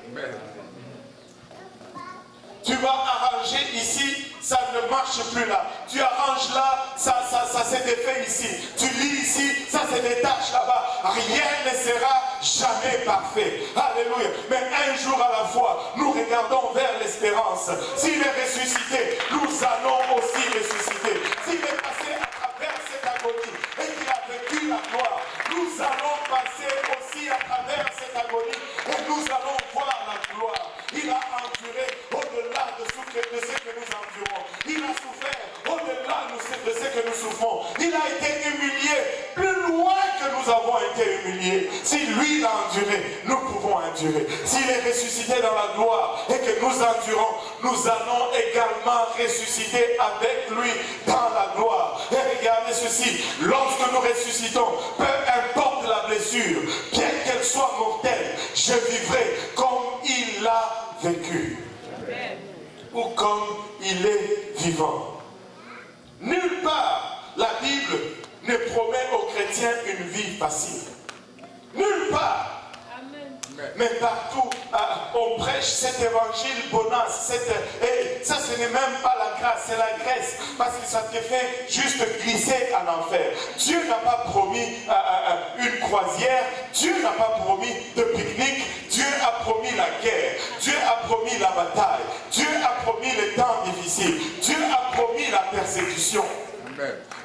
Tu vas arranger ici, ça ne marche plus là. Tu arranges là, ça s'est défait ici. Tu lis ici, ça se détache là-bas. Rien ne sera jamais parfait. Alléluia. Mais un jour à la fois, nous regardons vers l'espérance. S'il est ressuscité, nous allons aussi ressusciter. S'il est passé à travers cette agonie et qu'il a vécu la gloire, nous allons passer aussi à travers cette agonie et nous allons voir la gloire. Il a enduré au-delà de ce que nous endurons. Il a souffert au-delà de ce que nous souffrons. Il a été humilié plus loin que nous avons été humiliés. Si lui l'a enduré, nous pouvons endurer. endurer. S'il est ressuscité dans la gloire et que nous endurons, nous allons également ressusciter avec lui dans la gloire. Et regardez ceci, lorsque nous ressuscitons, peu importe la blessure, bien qu'elle soit mortelle, je vivrai comme il l'a vécu. Ou comme il est vivant. Nulle part, la Bible ne promet aux chrétiens une vie facile. Nulle part. Mais partout, on prêche cet évangile bonasse. Et ça, ce n'est même pas la grâce, c'est la graisse. Parce que ça te fait juste glisser en enfer. Dieu n'a pas promis une croisière. Dieu n'a pas promis de pique-nique. Dieu a promis la guerre. Dieu a promis la bataille. Dieu a promis les temps difficiles. Dieu a promis la persécution.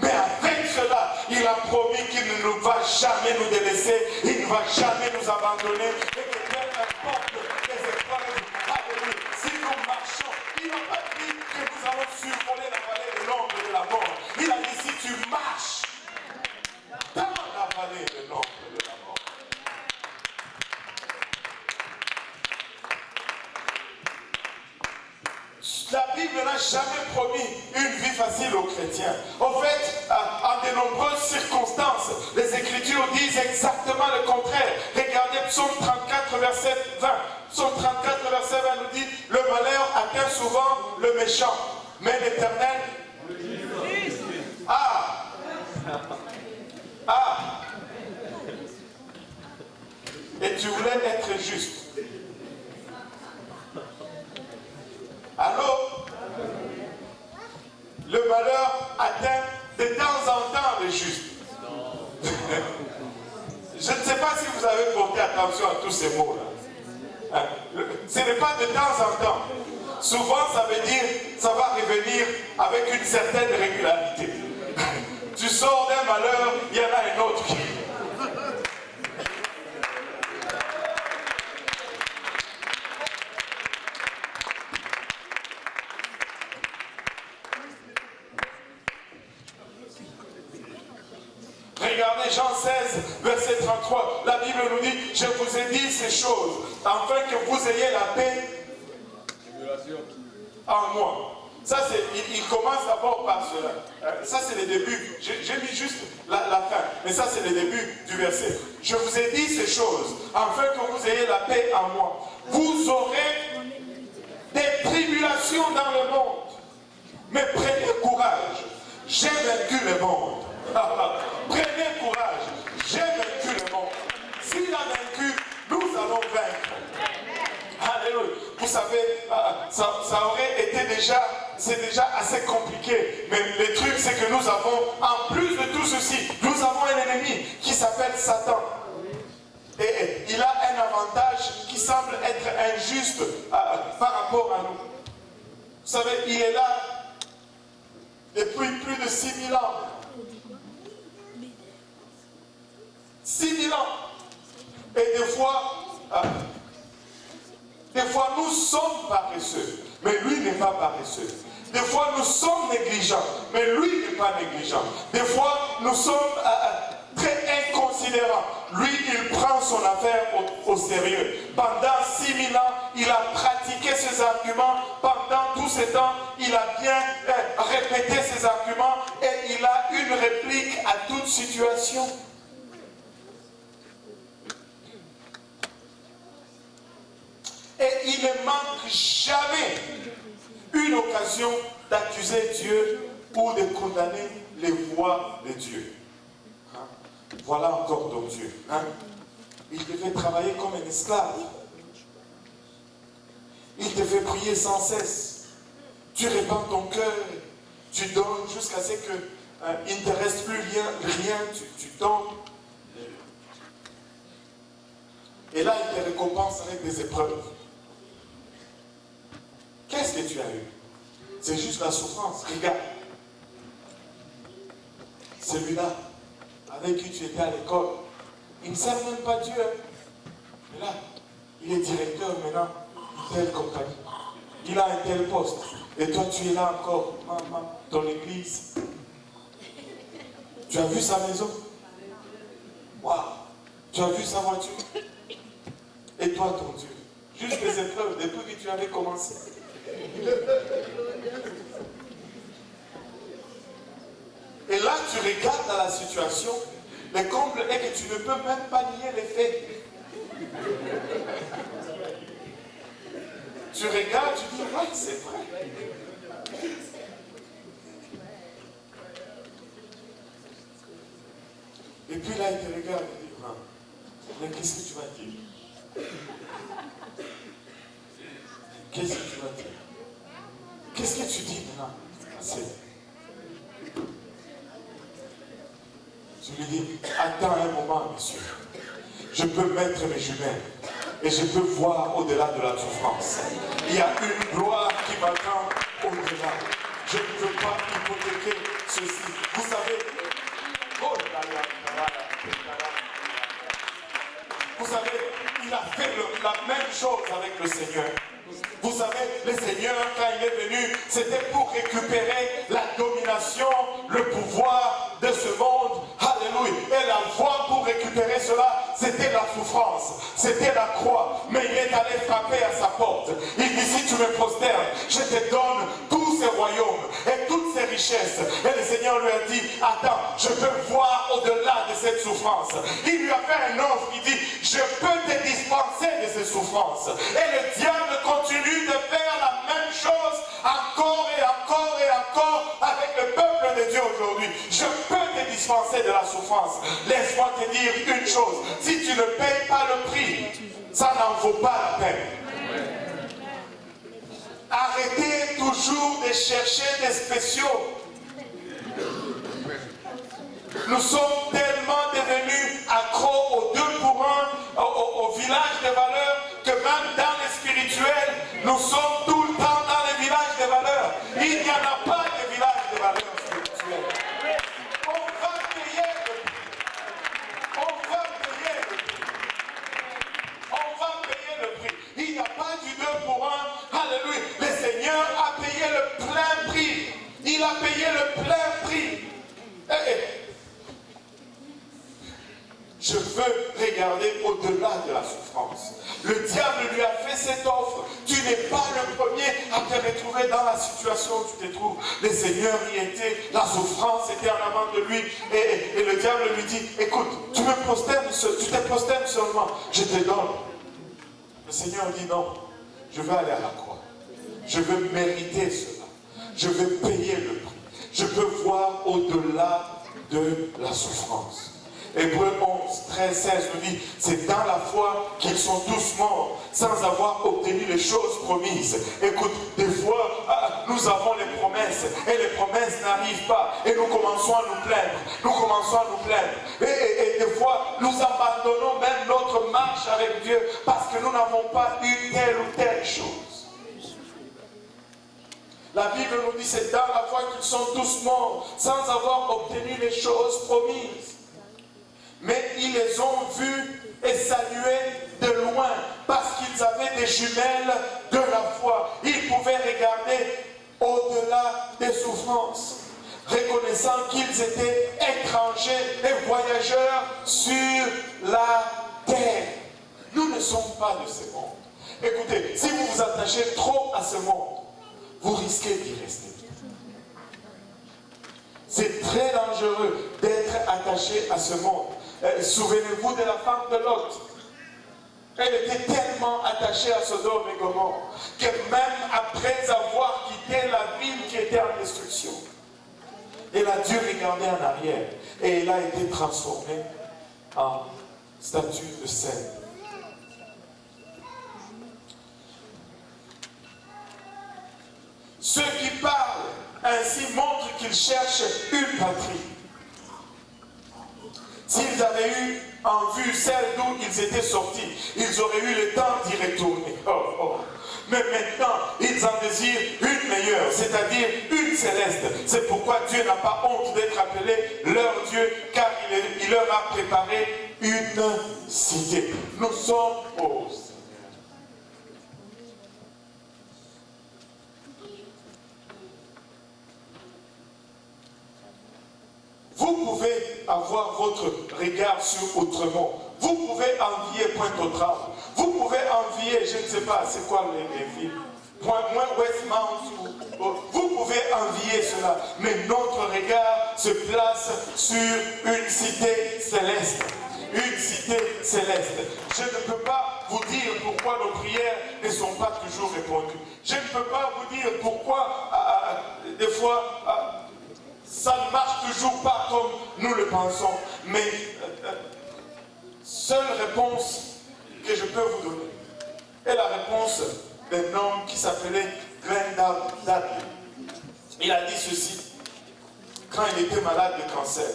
Mais avec cela, il a promis qu'il ne nous va jamais nous délaisser, il ne va jamais nous abandonner, et que peu importe les épreuves, alléluia, si nous marchons, il n'a pas dit que nous allons survoler la vallée de l'ombre de la mort. Il a dit si tu marches dans la vallée de l'ombre de la mort. La Bible n'a jamais promis une vie facile aux chrétiens. En fait, en de nombreuses circonstances, les Écritures disent exactement le contraire. Regardez Psaume 34, verset 20. Psaume 34, verset 20 nous dit, le malheur atteint souvent le méchant, mais l'Éternel... Ah! Et tu voulais être juste. Allô? Le malheur atteint de temps en temps les justes. Je ne sais pas si vous avez porté attention à tous ces mots-là. Ce n'est pas de temps en temps. Souvent, ça veut dire, ça va revenir avec une certaine régularité. Tu sors d'un malheur, il y en a un autre qui... Regardez Jean 16, verset 33. La Bible nous dit, je vous ai dit ces choses, afin que vous ayez la paix en moi. Ça, il commence d'abord par cela. Ça, c'est le début. J'ai mis juste la fin. Mais ça, c'est le début du verset. Je vous ai dit ces choses, afin que vous ayez la paix en moi. Vous aurez des tribulations dans le monde. Mais prenez courage. J'ai vaincu le monde. Prenez courage, j'ai vaincu le monde. S'il a vaincu, nous allons vaincre. Alléluia. Vous savez, ça aurait été c'est déjà assez compliqué. Mais le truc, c'est que nous avons, en plus de tout ceci, nous avons un ennemi qui s'appelle Satan. Et il a un avantage qui semble être injuste par rapport à nous. Vous savez, il est là depuis plus de 6000 ans. 6000 ans. Et des fois nous sommes paresseux, mais lui n'est pas paresseux. Des fois nous sommes négligents, mais lui n'est pas négligent. Des fois nous sommes très inconsidérants. Lui, il prend son affaire au sérieux. Pendant 6000 ans, il a pratiqué ses arguments. Pendant tout ce temps, il a bien répété ses arguments et il a une réplique à toute situation. Et il ne manque jamais une occasion d'accuser Dieu ou de condamner les voies de Dieu. Hein? Voilà encore ton Dieu. Hein? Il te fait travailler comme un esclave. Il te fait prier sans cesse. Tu répands ton cœur, tu donnes jusqu'à ce qu'il ne te reste plus rien, tu tombes. Et là, il te récompense avec des épreuves. Qu'est-ce que tu as eu? C'est juste la souffrance. Regarde. Celui-là, avec qui tu étais à l'école, il ne sert même pas Dieu. Mais là, il est directeur maintenant d'une telle compagnie. Il a un tel poste. Et toi, tu es là encore, maman, ton église. Tu as vu sa maison? Waouh! Tu as vu sa voiture? Et toi, toi ton Dieu. Juste des épreuves depuis que tu avais commencé. Et là, tu regardes dans la situation, le comble est que tu ne peux même pas nier les faits. Tu regardes, tu dis, oui, c'est vrai. Et puis là, il te regarde et dit, ah, mais qu'est-ce que tu vas dire? Qu'est-ce que tu vas dire? Qu'est-ce que tu dis maintenant? Tu lui dis, attends un moment, monsieur. Je peux mettre mes jumelles et je peux voir au-delà de la souffrance. Il y a une gloire qui m'attend au-delà. Je ne veux pas hypothéquer ceci. Vous savez, oh là là, vous savez, il a fait la même chose avec le Seigneur. Vous savez, le Seigneur, quand il est venu, c'était pour récupérer la domination, le pouvoir de ce monde. Alléluia. Et la voie pour récupérer cela, c'était la souffrance, c'était la croix. Mais il est allé frapper à sa porte. Il dit, si tu me prosternes, je te donne tous ces royaumes et toutes ces richesses. Et le Seigneur lui a dit, attends, je peux voir au-delà de cette souffrance. Il lui a fait un offre, il dit, je peux te dispenser de ces souffrances. Et le diable continue de faire la même chose encore et encore et encore avec le peuple de Dieu aujourd'hui. Je peux te dispenser de la souffrance. Laisse-moi te dire une chose, si tu ne payes pas le prix, ça n'en vaut pas la peine. Arrêtez toujours de chercher des spéciaux. Nous sommes tellement devenus accros aux 2 pour 1, au village des valeurs, que même dans les spirituels, nous sommes tout le temps dans les villages des valeurs. Il n'y en a pas de village des valeurs spirituelles. On va payer le prix. On va payer le prix. On va payer le prix. Il n'y a pas du 2 pour 1. Alléluia. Le Seigneur a payé le plein prix. Il a payé le plein prix. Je veux regarder au-delà de la souffrance. Le diable lui a fait cette offre. Tu n'es pas le premier à te retrouver dans la situation où tu te trouves. Le Seigneur y était, la souffrance était en avant de lui. Et le diable lui dit, écoute, tu te prosternes seulement, je te donne. Le Seigneur dit non, je veux aller à la croix. Je veux mériter cela. Je veux payer le prix. Je peux voir au-delà de la souffrance. Hébreux 11, 13, 16 nous dit, c'est dans la foi qu'ils sont tous morts, sans avoir obtenu les choses promises. Écoute, des fois, nous avons les promesses, et les promesses n'arrivent pas, et nous commençons à nous plaindre, et des fois, nous abandonnons même notre marche avec Dieu, parce que nous n'avons pas eu telle ou telle chose. La Bible nous dit, c'est dans la foi qu'ils sont tous morts, sans avoir obtenu les choses promises. Mais ils les ont vus et salués de loin parce qu'ils avaient des jumelles de la foi. Ils pouvaient regarder au-delà des souffrances, reconnaissant qu'ils étaient étrangers et voyageurs sur la terre. Nous ne sommes pas de ce monde. Écoutez, si vous vous attachez trop à ce monde, vous risquez d'y rester. C'est très dangereux d'être attaché à ce monde. Souvenez-vous de la femme de Lot. Elle était tellement attachée à Sodome et Gomorrhe que même après avoir quitté la ville qui était en destruction, elle a dû regarder en arrière et elle a été transformée en statue de sel. Ceux qui parlent ainsi montrent qu'ils cherchent une patrie. S'ils avaient eu en vue celle d'où ils étaient sortis, ils auraient eu le temps d'y retourner. Mais maintenant, ils en désirent une meilleure, c'est-à-dire une céleste. C'est pourquoi Dieu n'a pas honte d'être appelé leur Dieu, car il leur a préparé une cité. Nous sommes au Seigneur. Vous pouvez avoir votre regard sur Outremont. Vous pouvez envier Pointe-aux-Trembles. Vous pouvez envier, je ne sais pas, c'est quoi les villes. Moins Westmount, vous pouvez envier cela, mais notre regard se place sur une cité céleste. Une cité céleste. Je ne peux pas vous dire pourquoi nos prières ne sont pas toujours répondues. Je ne peux pas vous dire pourquoi, des fois, ça ne marche toujours pas comme nous le pensons. Mais seule réponse que je peux vous donner est la réponse d'un homme qui s'appelait Glenn Dudley. Il a dit ceci quand il était malade de cancer.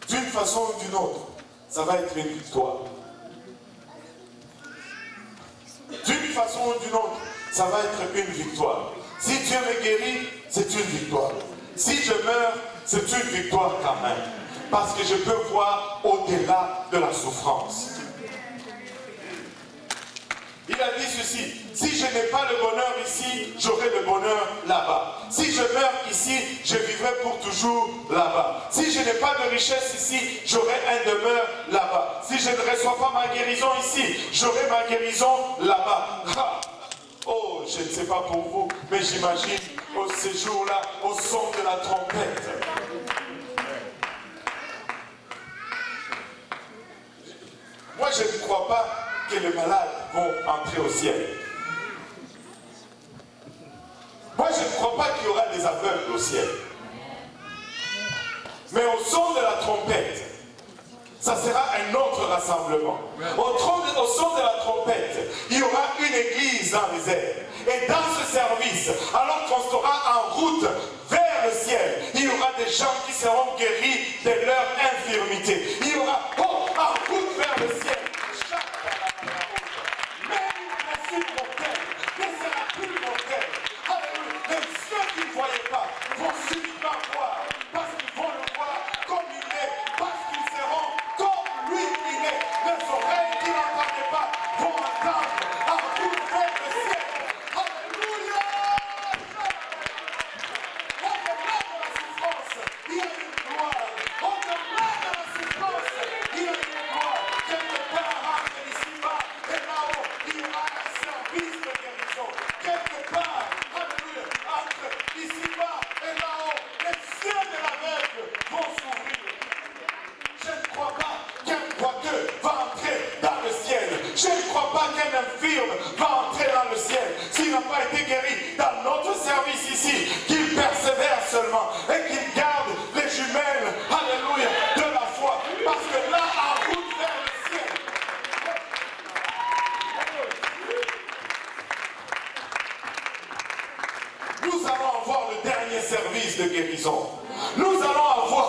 D'une façon ou d'une autre, ça va être une victoire. D'une façon ou d'une autre, ça va être une victoire. Si Dieu me guérit, c'est une victoire. Si je meurs, c'est une victoire quand même. Parce que je peux voir au-delà de la souffrance. Il a dit ceci, si je n'ai pas le bonheur ici, j'aurai le bonheur là-bas. Si je meurs ici, je vivrai pour toujours là-bas. Si je n'ai pas de richesse ici, j'aurai un demeure là-bas. Si je ne reçois pas ma guérison ici, j'aurai ma guérison là-bas. Oh, je ne sais pas pour vous, mais j'imagine ces jours-là, au son de la trompette. Moi, je ne crois pas que les malades vont entrer au ciel. Moi, je ne crois pas qu'il y aura des aveugles au ciel. Mais au son de la trompette, ça sera un autre rassemblement. Au son de la trompette, il y aura une église dans les airs. Et dans ce service, alors qu'on sera en route vers le ciel, il y aura des gens qui seront guéris de leur infirmité. Il y aura, en route vers le ciel, vont subitement voir, parce qu'ils vont le voir comme il est, parce qu'ils seront comme lui il est. Les oreilles qui n'entendaient pas vont entendre en route vers le ciel. Alléluia! Au-delà de la souffrance, il y a une gloire. Au-delà de la souffrance, il y a une gloire. Quelque part entre ici-bas et là-haut, il y aura un service de guérison. Quelque part, alléluia, entre ici-bas et là-haut, les cieux de l'aveugle vont s'ouvrir. Je ne crois pas qu'un boiteux va entrer dans le ciel. Je ne crois pas qu'un infirme va entrer dans le ciel. S'il n'a pas été guéri dans notre service ici, qu'il persévère seulement et qu'il garde les jumelles, alléluia, de la foi. Parce que là, en route vers le ciel, nous allons avoir le dernier service de guérison. Nous allons avoir...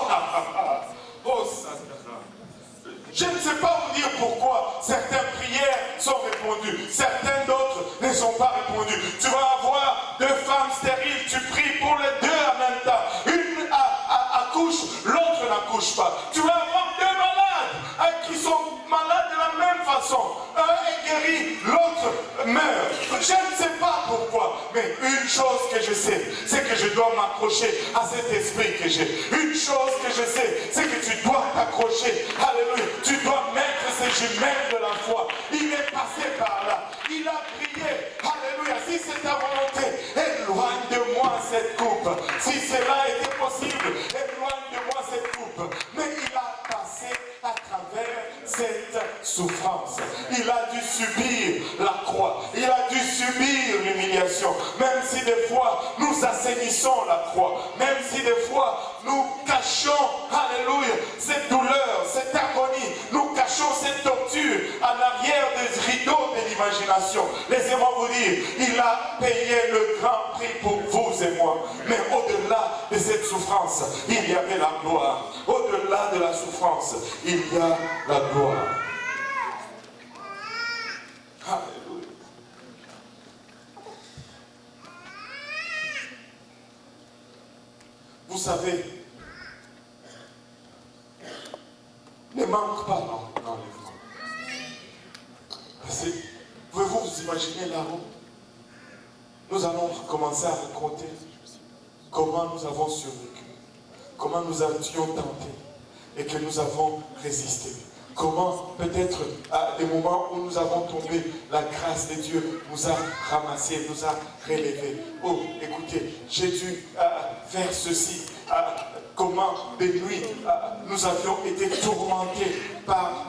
Oh, ça. Je ne sais pas vous dire pourquoi certaines prières sont répondues, certaines d'autres ne sont pas répondues. Tu vas avoir deux femmes stériles, tu pries pour les deux en même temps. Une accouche, l'autre n'accouche pas. Tu vas avoir deux malades qui sont malades de la même façon. Un est guéri, l'autre meurt. Je ne sais pas pourquoi, mais une chose que je sais, c'est que je dois m'accrocher à cet esprit que j'ai. Une chose que je sais, c'est que tu dois t'accrocher. Alléluia. Tu dois mettre ces jumelles de la foi. Il est passé par là. Il a prié. Alléluia. Si c'est ta volonté, éloigne de moi cette coupe. Si cela était possible, éloigne de moi cette coupe. Mais il a passé à travers cette souffrance. Il a dû subir la croix. Il a dû subir l'humiliation. Même si des fois nous assainissons la croix. Même si des fois nous cachons, alléluia, cette douleur, cette agonie. Nous cachons cette torture en arrière des rideaux de l'imagination. Laissez-moi vous dire, il a payé le grand prix pour vous et moi. Mais au-delà de cette souffrance, il y avait la gloire. Au-delà de la souffrance, il y a la gloire. Alléluia. Vous savez, ne manque pas l'enlèvement. Pouvez-vous vous imaginer là-haut? Nous allons commencer à raconter comment nous avons survécu, comment nous étions tentés et que nous avons résisté. comment peut-être à des moments où nous avons tombé, la grâce de Dieu nous a ramassés, nous a relevés. Oh, écoutez, j'ai dû faire ceci. Comment des nuits nous avions été tourmentés par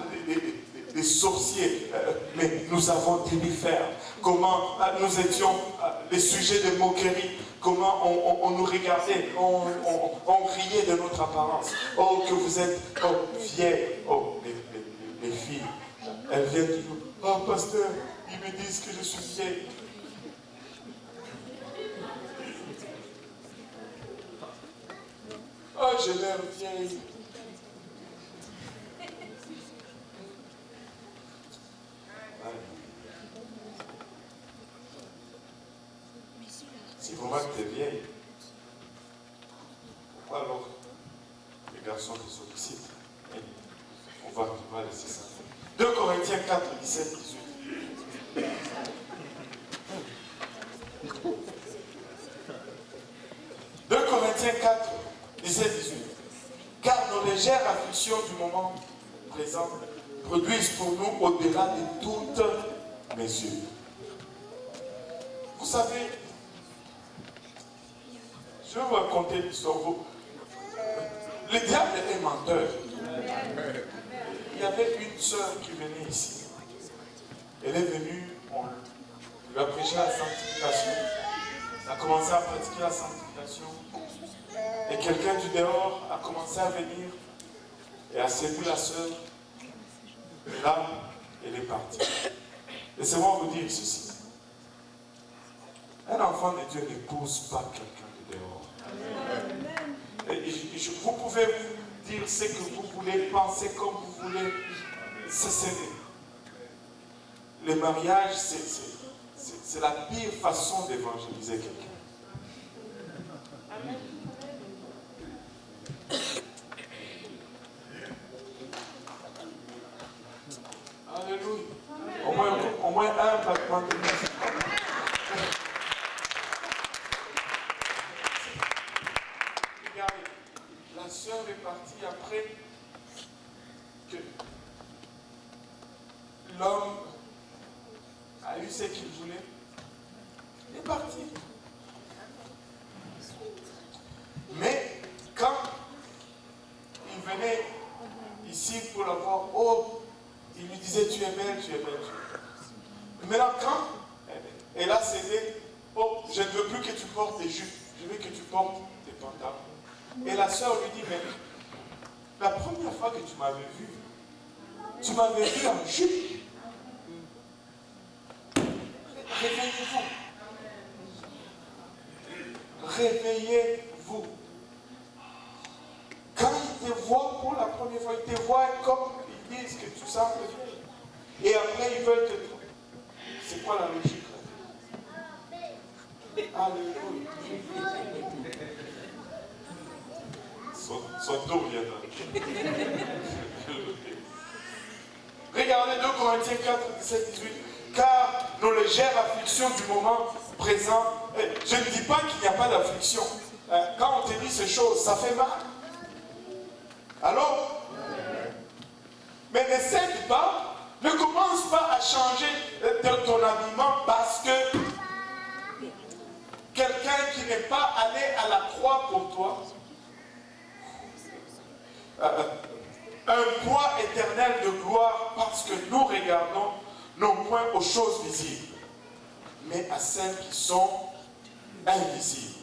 des sorciers, mais nous avons dû faire. Comment nous étions les sujets de moquerie. Comment on nous regardait, on riait de notre apparence. Oh, que vous êtes vieilles. Oh, les filles, elles viennent toujours. Oh, pasteur, ils me disent que je suis vieille. Oh, j'ai l'air vieille. Si vous voyez que tu es vieille, pourquoi alors les garçons te sollicitent? On va laisser ça. 2 Corinthiens 4, 17, 18. 2 Corinthiens 4, 17, 18. Car nos légères afflictions du moment présent produisent pour nous au-delà de toutes mesures. Vous savez, je vais vous raconter l'histoire. Le diable est menteur. Il y avait une sœur qui venait ici. Elle est venue, on lui a prêché la sanctification. Elle a commencé à pratiquer la sanctification. Et quelqu'un du dehors a commencé à venir et a séduit la sœur. Et là, elle est partie. Laissez-moi vous dire ceci. Un enfant de Dieu n'épouse pas quelqu'un de dehors. Et vous pouvez vous dire ce que vous voulez, penser comme vous voulez. Le mariage, c'est la pire façon d'évangéliser quelqu'un. Alléluia. Au moins un battement de musique. Regardez, la sœur est partie après que l'homme a eu ce qu'il voulait. Il est parti. Mais quand il venait ici pour la voir, oh, il lui disait tu es belle, tu es belle. Maintenant quand elle a cédé, oh, je ne veux plus que tu portes des jupes, je veux que tu portes des pantalons. Et la sœur lui dit, mais la première fois que tu m'avais vu en jupe. Réveillez-vous. Réveillez-vous. Quand ils te voient pour la première fois, ils te voient comme ils disent que tu sens le. Et après, ils veulent te. C'est quoi la logique? Alléluia. Son tour vient là. Regardez 2 Corinthiens 4, 17, 18. Car nos légères afflictions du moment présent, je ne dis pas qu'il n'y a pas d'affliction. Quand on te dit ces choses, ça fait mal. Alors, mais ne cède pas, ne commence pas à changer ton habillement parce que quelqu'un qui n'est pas allé à la croix pour toi, un poids éternel de gloire parce que nous regardons non point aux choses visibles, mais à celles qui sont invisibles.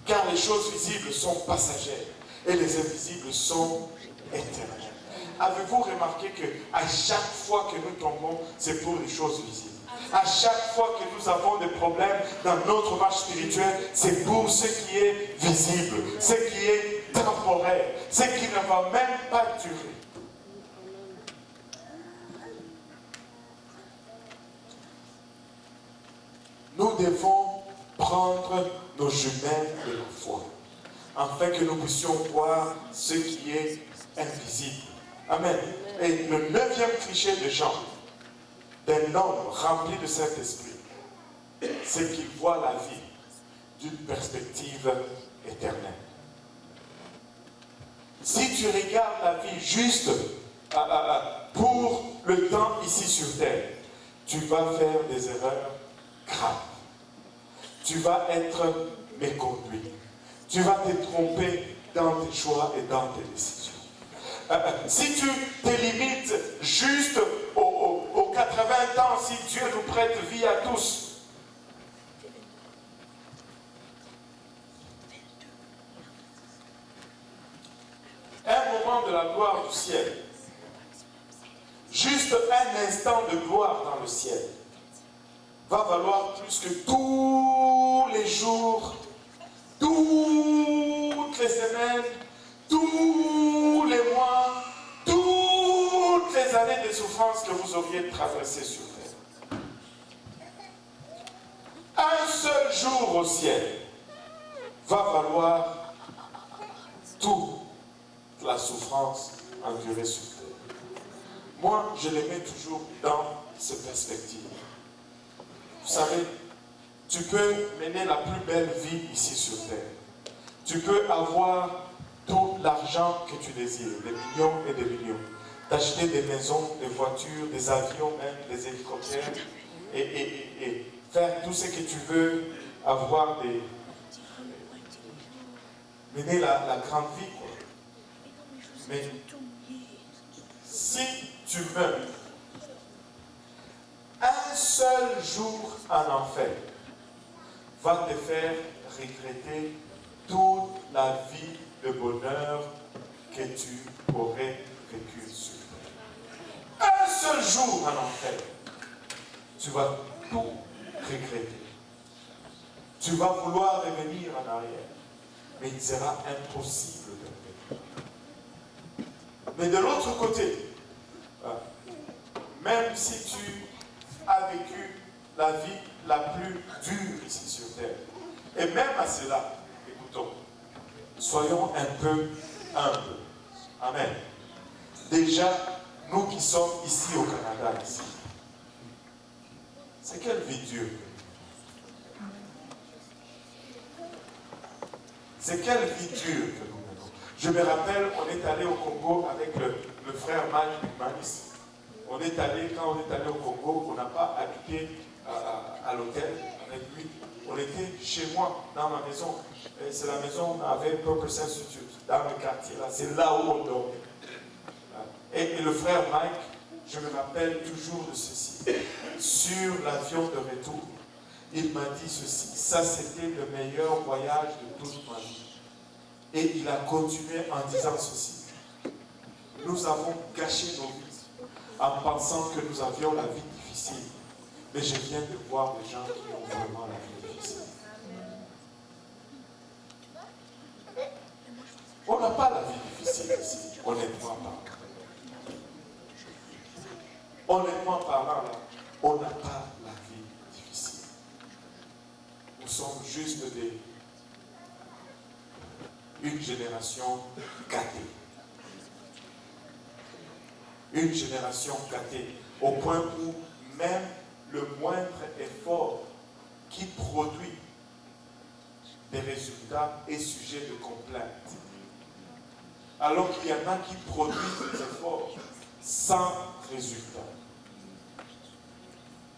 Car les choses visibles sont passagères et les invisibles sont éternelles. Avez-vous remarqué qu'à chaque fois que nous tombons, c'est pour les choses visibles? À chaque fois que nous avons des problèmes dans notre marche spirituelle, c'est pour ce qui est visible, ce qui est temporaire, ce qui ne va même pas durer. Nous devons prendre nos jumelles de la foi, afin que nous puissions voir ce qui est invisible. Amen. Et le 9e cliché de Jean, d'un homme rempli de Saint-Esprit, c'est qu'il voit la vie d'une perspective éternelle. Si tu regardes la vie juste pour le temps ici sur terre, tu vas faire des erreurs graves. Tu vas être méconduit. Tu vas te tromper dans tes choix et dans tes décisions. Si tu te limites juste aux 80 ans, si Dieu nous prête vie à tous, un moment de la gloire du ciel, juste un instant de gloire dans le ciel, va valoir plus que tous les jours, toutes les semaines, tous les mois, toutes les années de souffrance que vous auriez traversées sur terre. Un seul jour au ciel va valoir toute la souffrance endurée sur terre. Moi, je les mets toujours dans cette perspective. Vous savez, tu peux mener la plus belle vie ici sur terre. Tu peux avoir tout l'argent que tu désires, des millions et des millions. D'acheter des maisons, des voitures, des avions même, des hélicoptères, et faire tout ce que tu veux, avoir des... mener la grande vie, quoi. Mais si tu meurs, un seul jour en enfer va te faire regretter toute la vie de bonheur que tu aurais vécu sur terre. Un seul jour en enfer, tu vas tout regretter. Tu vas vouloir revenir en arrière, mais il sera impossible de revenir. Mais de l'autre côté, même si tu as vécu la vie la plus dure ici sur terre, et même à cela, écoutons, soyons un peu humbles. Amen. Déjà, nous qui sommes ici au Canada, ici, c'est quelle vie dure? C'est quelle vie dure que nous menons? Je me rappelle, on est allé au Congo avec le frère Manis. On est allé, quand on est allé au Congo, on n'a pas habité à l'hôtel avec lui. On était chez moi, dans ma maison. C'est la maison avec Purpose Institute, dans le quartier là. C'est là où on dormait. Et le frère Mike, je me rappelle toujours de ceci. Sur l'avion de retour, il m'a dit ceci. Ça, c'était le meilleur voyage de toute ma vie. Et il a continué en disant ceci. Nous avons gâché nos vies en pensant que nous avions la vie difficile. Mais je viens de voir des gens qui ont vraiment la vie difficile. On n'a pas la vie difficile ici, honnêtement parlant. Honnêtement parlant, là, on n'a pas la vie difficile. Nous sommes juste une génération gâtée. Une génération gâtée, au point où même le moindre effort qui produit des résultats est sujet de complainte. Alors qu'il y en a qui produisent des efforts sans résultat.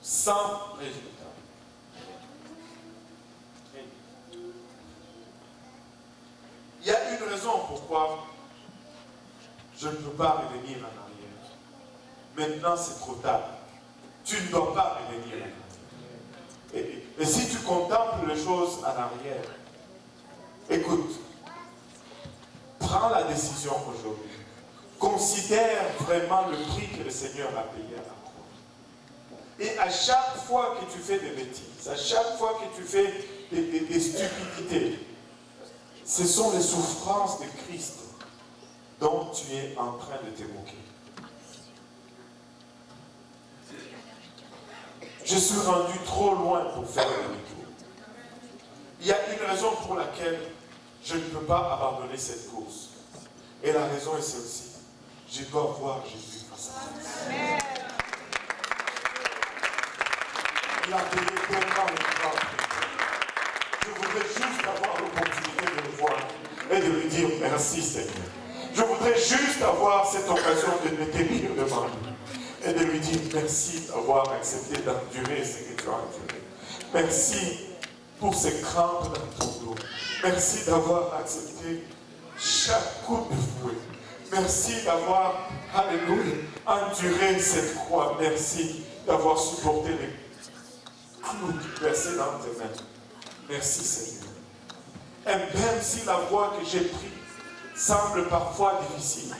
Sans résultat. Il y a une raison pourquoi je ne peux pas revenir en arrière. Maintenant, c'est trop tard. Tu ne dois pas revenir en arrière. Et si tu contemples les choses en arrière, écoute, prends la décision aujourd'hui. Considère vraiment le prix que le Seigneur a payé à la croix. Et à chaque fois que tu fais des bêtises, à chaque fois que tu fais des stupidités, ce sont les souffrances de Christ dont tu es en train de te moquer. Je suis rendu trop loin pour faire le retour. Il y a une raison pour laquelle je ne peux pas abandonner cette course. Et la raison est celle-ci. Je dois voir Jésus face à face. Il a payé tellement le temps. Je voudrais juste avoir l'opportunité de le voir et de lui dire merci Seigneur. Je voudrais voudrais juste avoir cette occasion de me tenir devant lui et de lui dire merci d'avoir accepté d'endurer ce que tu as enduré. Merci pour ces crampes dans ton dos. Merci d'avoir accepté chaque coup de fouet. Merci d'avoir, alléluia, enduré cette croix. Merci d'avoir supporté les clous versés dans tes mains. Merci Seigneur. Et même si la voie que j'ai prise semble parfois difficile,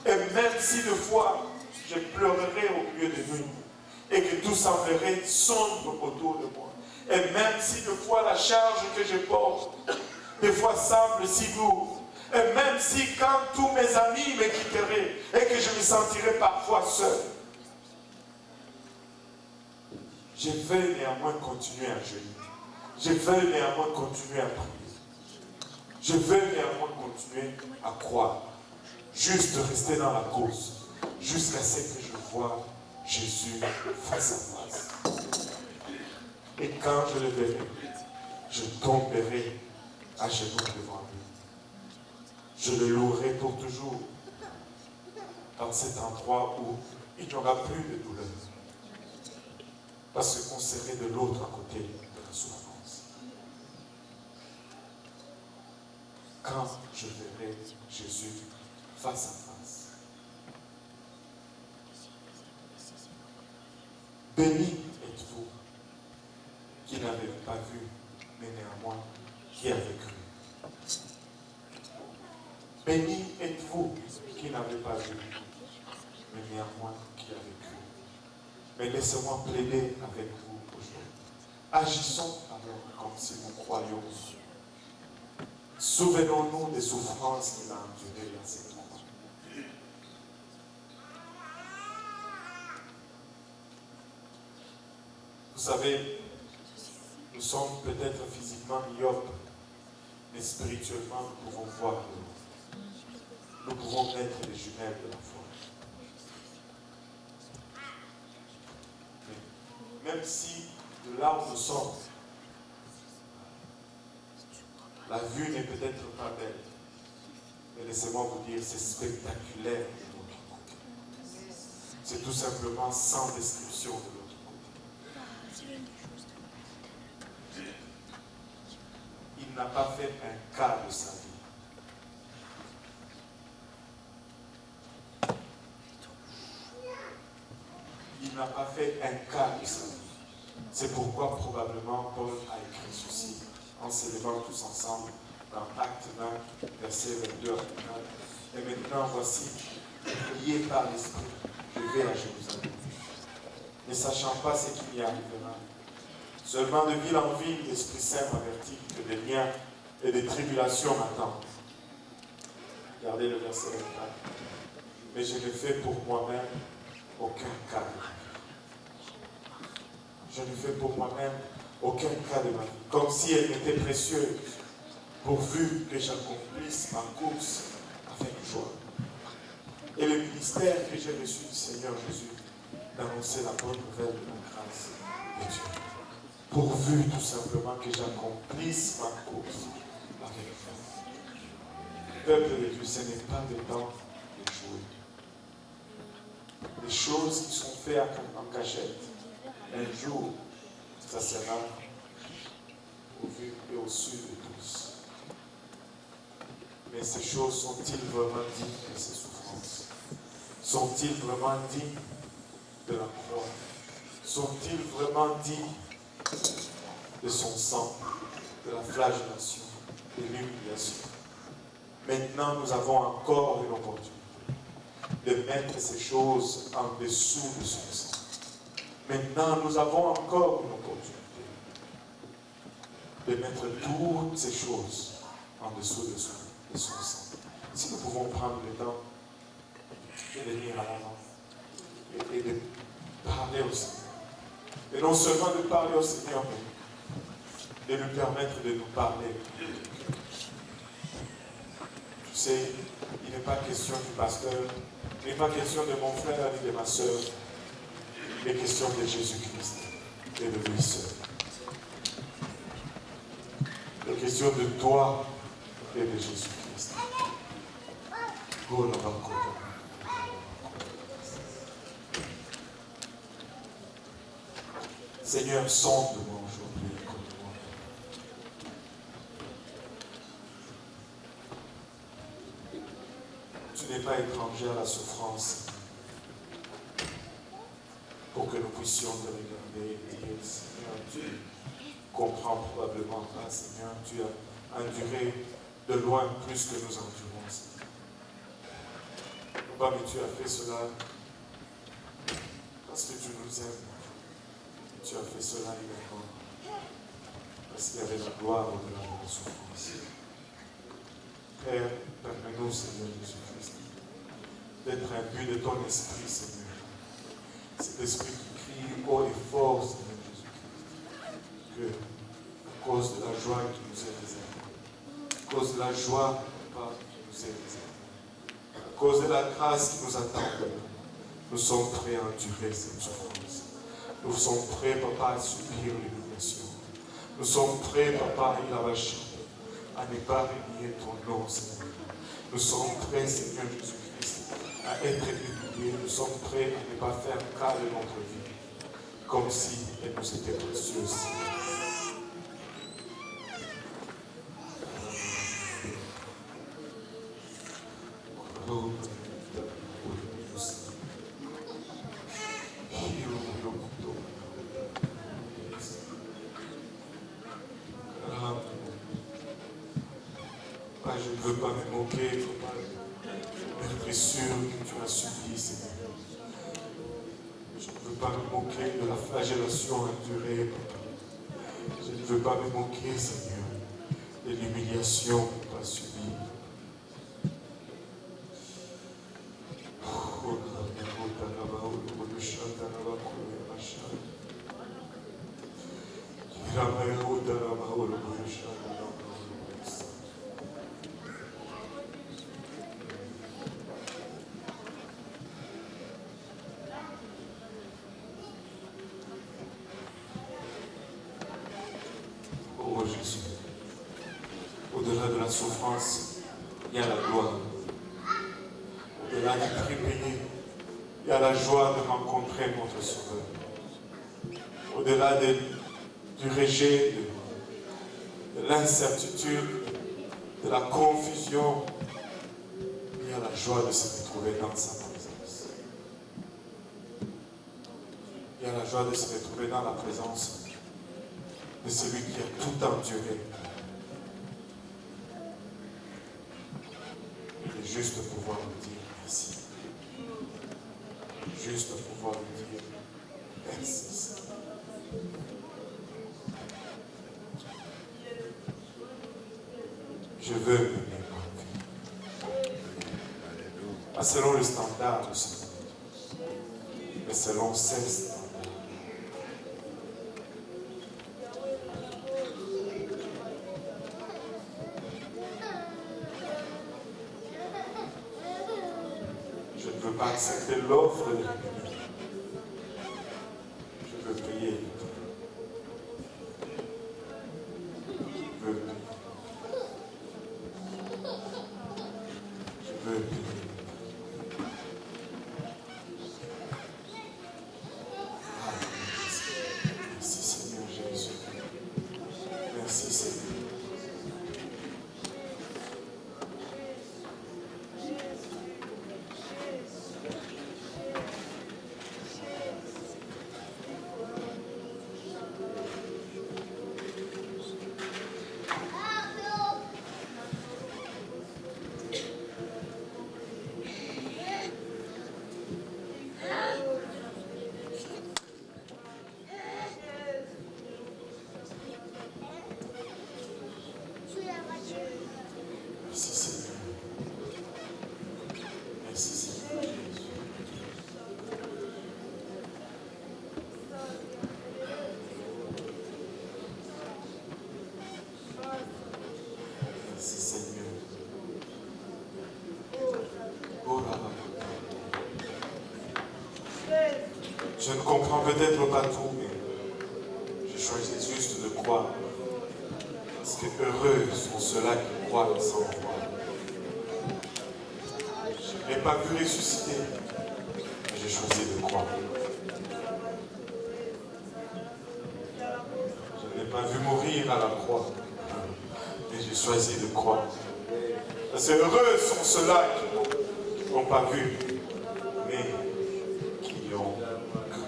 et même si des fois je pleurerai au milieu de nuit, et que tout semblerait sombre autour de moi, et même si des fois la charge que je porte, des fois semble si lourde, et même si quand tous mes amis me quitteraient, et que je me sentirais parfois seul, je vais néanmoins continuer à jeûner. Je vais néanmoins continuer à prier. Je vais néanmoins continuer à croire. Juste rester dans la cause. Jusqu'à ce que je vois Jésus face à face. Et quand je le verrai, je tomberai à genoux devant lui. Je le louerai pour toujours. Dans cet endroit où il n'y aura plus de douleur. Parce qu'on serait de l'autre côté de la souffrance. Quand je verrai Jésus face à face. Béni êtes-vous qui n'avez pas vu, mais néanmoins qui avez cru. Béni êtes-vous qui n'avez pas vu, mais néanmoins qui avez cru. Mais laissez-moi plaider avec vous aujourd'hui. Agissons alors comme si nous croyions. Souvenons-nous des souffrances qu'il a endurées dans cette croix. Vous savez, nous sommes peut-être physiquement myopes, mais spirituellement, nous pouvons voir de loin. Nous pouvons être les jumelles de la foi. Mais même si de là où nous sommes, la vue n'est peut-être pas belle, mais laissez-moi vous dire, c'est spectaculaire de l'autre côté. C'est tout simplement sans description de l'autre côté. Il n'a pas fait un cas de sa vie. Il n'a pas fait un cas de sa vie. C'est pourquoi probablement Paul a écrit ceci en s'élevant tous ensemble dans Acte 20, verset 22 à 24. Et maintenant, voici, lié par l'Esprit, je vais à Jérusalem, ne sachant pas ce qui m'y arrivera. Seulement de ville en ville, l'Esprit Saint m'avertit que des liens et des tribulations m'attendent. Regardez le verset 24. Mais je ne fais pour moi-même aucun cas de ma vie. Je ne fais pour moi-même aucun cas de ma vie, comme si elle m'était précieuse, pourvu que j'accomplisse ma course avec joie. Et le ministère que j'ai reçu du Seigneur Jésus, d'annoncer la bonne nouvelle de la grâce de Dieu. Pourvu tout simplement que j'accomplisse ma course avec joie. Peuple de Dieu, ce n'est pas le temps de jouer. Les choses qui sont faites en cachette, un jour, ça sera au vu et au su de tous. Mais ces choses sont-ils vraiment dignes de ces souffrances? Sont-ils vraiment dignes de la croix? Sont-ils vraiment dignes de son sang, de la flagellation, de l'humiliation? Maintenant, nous avons encore une opportunité de mettre ces choses en dessous de son sang. Maintenant, nous avons encore une opportunité de mettre toutes ces choses en dessous de son sang. Si nous pouvons prendre le temps de venir à l'avant et de parler au Seigneur. Et non seulement de parler au Seigneur, mais de lui permettre de nous parler. Tu sais, il n'est pas question du pasteur, il n'est pas question de mon frère ni de ma soeur. Il est question de Jésus-Christ et de lui seul. Il est question de toi et de Jésus-Christ. Seigneur, sonde-moi aujourd'hui, écoute-moi. Tu n'es pas étranger à la souffrance pour que nous puissions te regarder et dire, Seigneur, tu comprends probablement pas, Seigneur, tu as enduré de loin plus que nous endurons, Seigneur. Mais tu as fait cela parce que tu nous aimes. Tu as fait cela également parce qu'il y avait la gloire au-delà de la souffrance. Père, permets-nous, Seigneur Jésus-Christ, d'être imbu de ton esprit, Seigneur. Cet esprit qui crie haut et fort, Seigneur Jésus-Christ, que à cause de la joie qui nous est réservée, à cause de la joie, Papa, qui nous est réservée, à cause de la grâce qui nous attend, nous sommes prêts à endurer cette souffrance. Nous sommes prêts, Papa, à subir l'humiliation. Nous sommes prêts, Papa, à ne pas renier ton nom, Seigneur. Nous sommes prêts, Seigneur Jésus-Christ, à être humiliés. Nous sommes prêts à ne pas faire cas de notre vie, comme si elle nous était précieuse. Je ne veux pas me moquer, Papa, des blessures que tu as subies, Seigneur. Je ne veux pas me moquer de la flagellation endurée, Papa. Je ne veux pas me moquer, Seigneur, de l'humiliation que tu as subie. Oh Jésus, au-delà de la souffrance, il y a la gloire. Au-delà du prix payé, il y a la joie de rencontrer notre Sauveur. Au-delà du rejet, de l'incertitude, de la confusion, il y a la joie de se retrouver dans sa présence. Il y a la joie de se retrouver dans la présence de celui qui a tout enduré. Et juste pouvoir lui dire merci. Juste pouvoir lui dire merci. Je veux mener ma vie. Pas selon le standard de ce monde, mais selon ses standards. Je ne veux pas accepter l'offre de l'humanité. Je veux payer le prix. Je veux payer. Je veux payer. Merci Seigneur Jésus. Merci Seigneur. Merci Seigneur. Merci Seigneur Jésus. Merci Seigneur. Oh là là. Je ne comprends peut-être pas tout, mais je choisis juste de croire. Parce que heureux sont ceux-là qui croient sans voir. Je ne l'ai pas vu ressusciter. Mais j'ai choisi de croire. Je ne l'ai pas vu mourir à la croix. Mais j'ai choisi de croire. C'est heureux sont ceux-là qui n'ont pas vu, mais qui ont cru.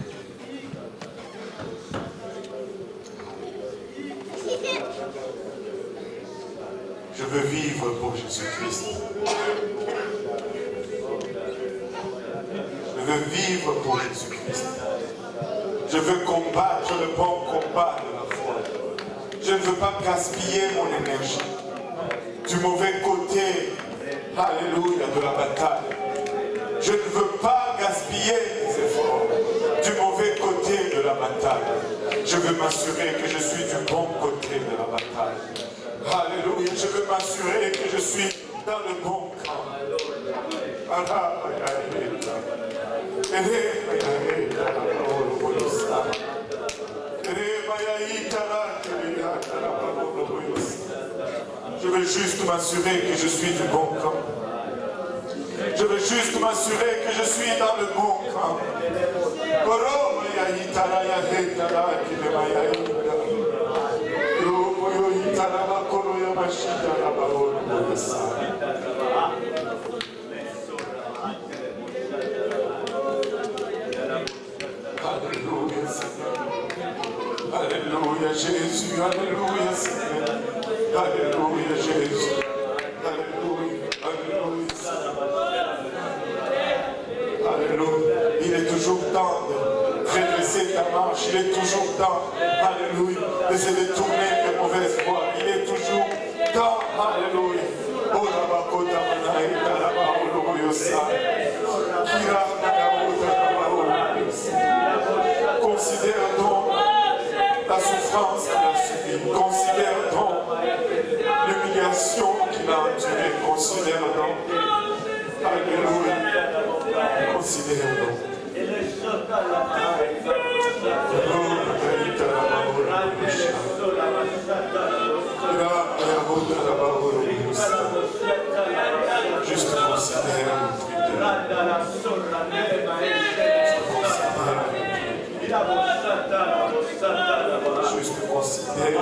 Je veux vivre pour Jésus-Christ. Je veux vivre pour Jésus-Christ. Je veux combattre le bon combat de la foi. Je ne veux pas gaspiller mon énergie du mauvais côté, alléluia, de la bataille. Je ne veux pas gaspiller mes efforts du mauvais côté de la bataille. Je veux m'assurer que je suis du bon côté de la bataille. Alléluia, je veux m'assurer que je suis dans le bon camp. Je veux juste m'assurer que je suis du bon camp. Je veux juste m'assurer que je suis dans le bon camp. Alléluia Jésus, alléluia Seigneur, alléluia Jésus, alléluia, alléluia Seigneur, alléluia. Il est toujours temps de redresser ta marche, il est toujours temps, alléluia, de se détourner de mauvaises voies, il est toujours temps, alléluia. Oh la bakota manaïta la baolo yosa, kira manaouta la baolo yosa. Considère donc la souffrance qu'il a subie. Considère donc l'humiliation qu'il a endurée. Considère donc. Alléluia. Considère donc. Juste considère juste considère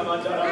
Thank you.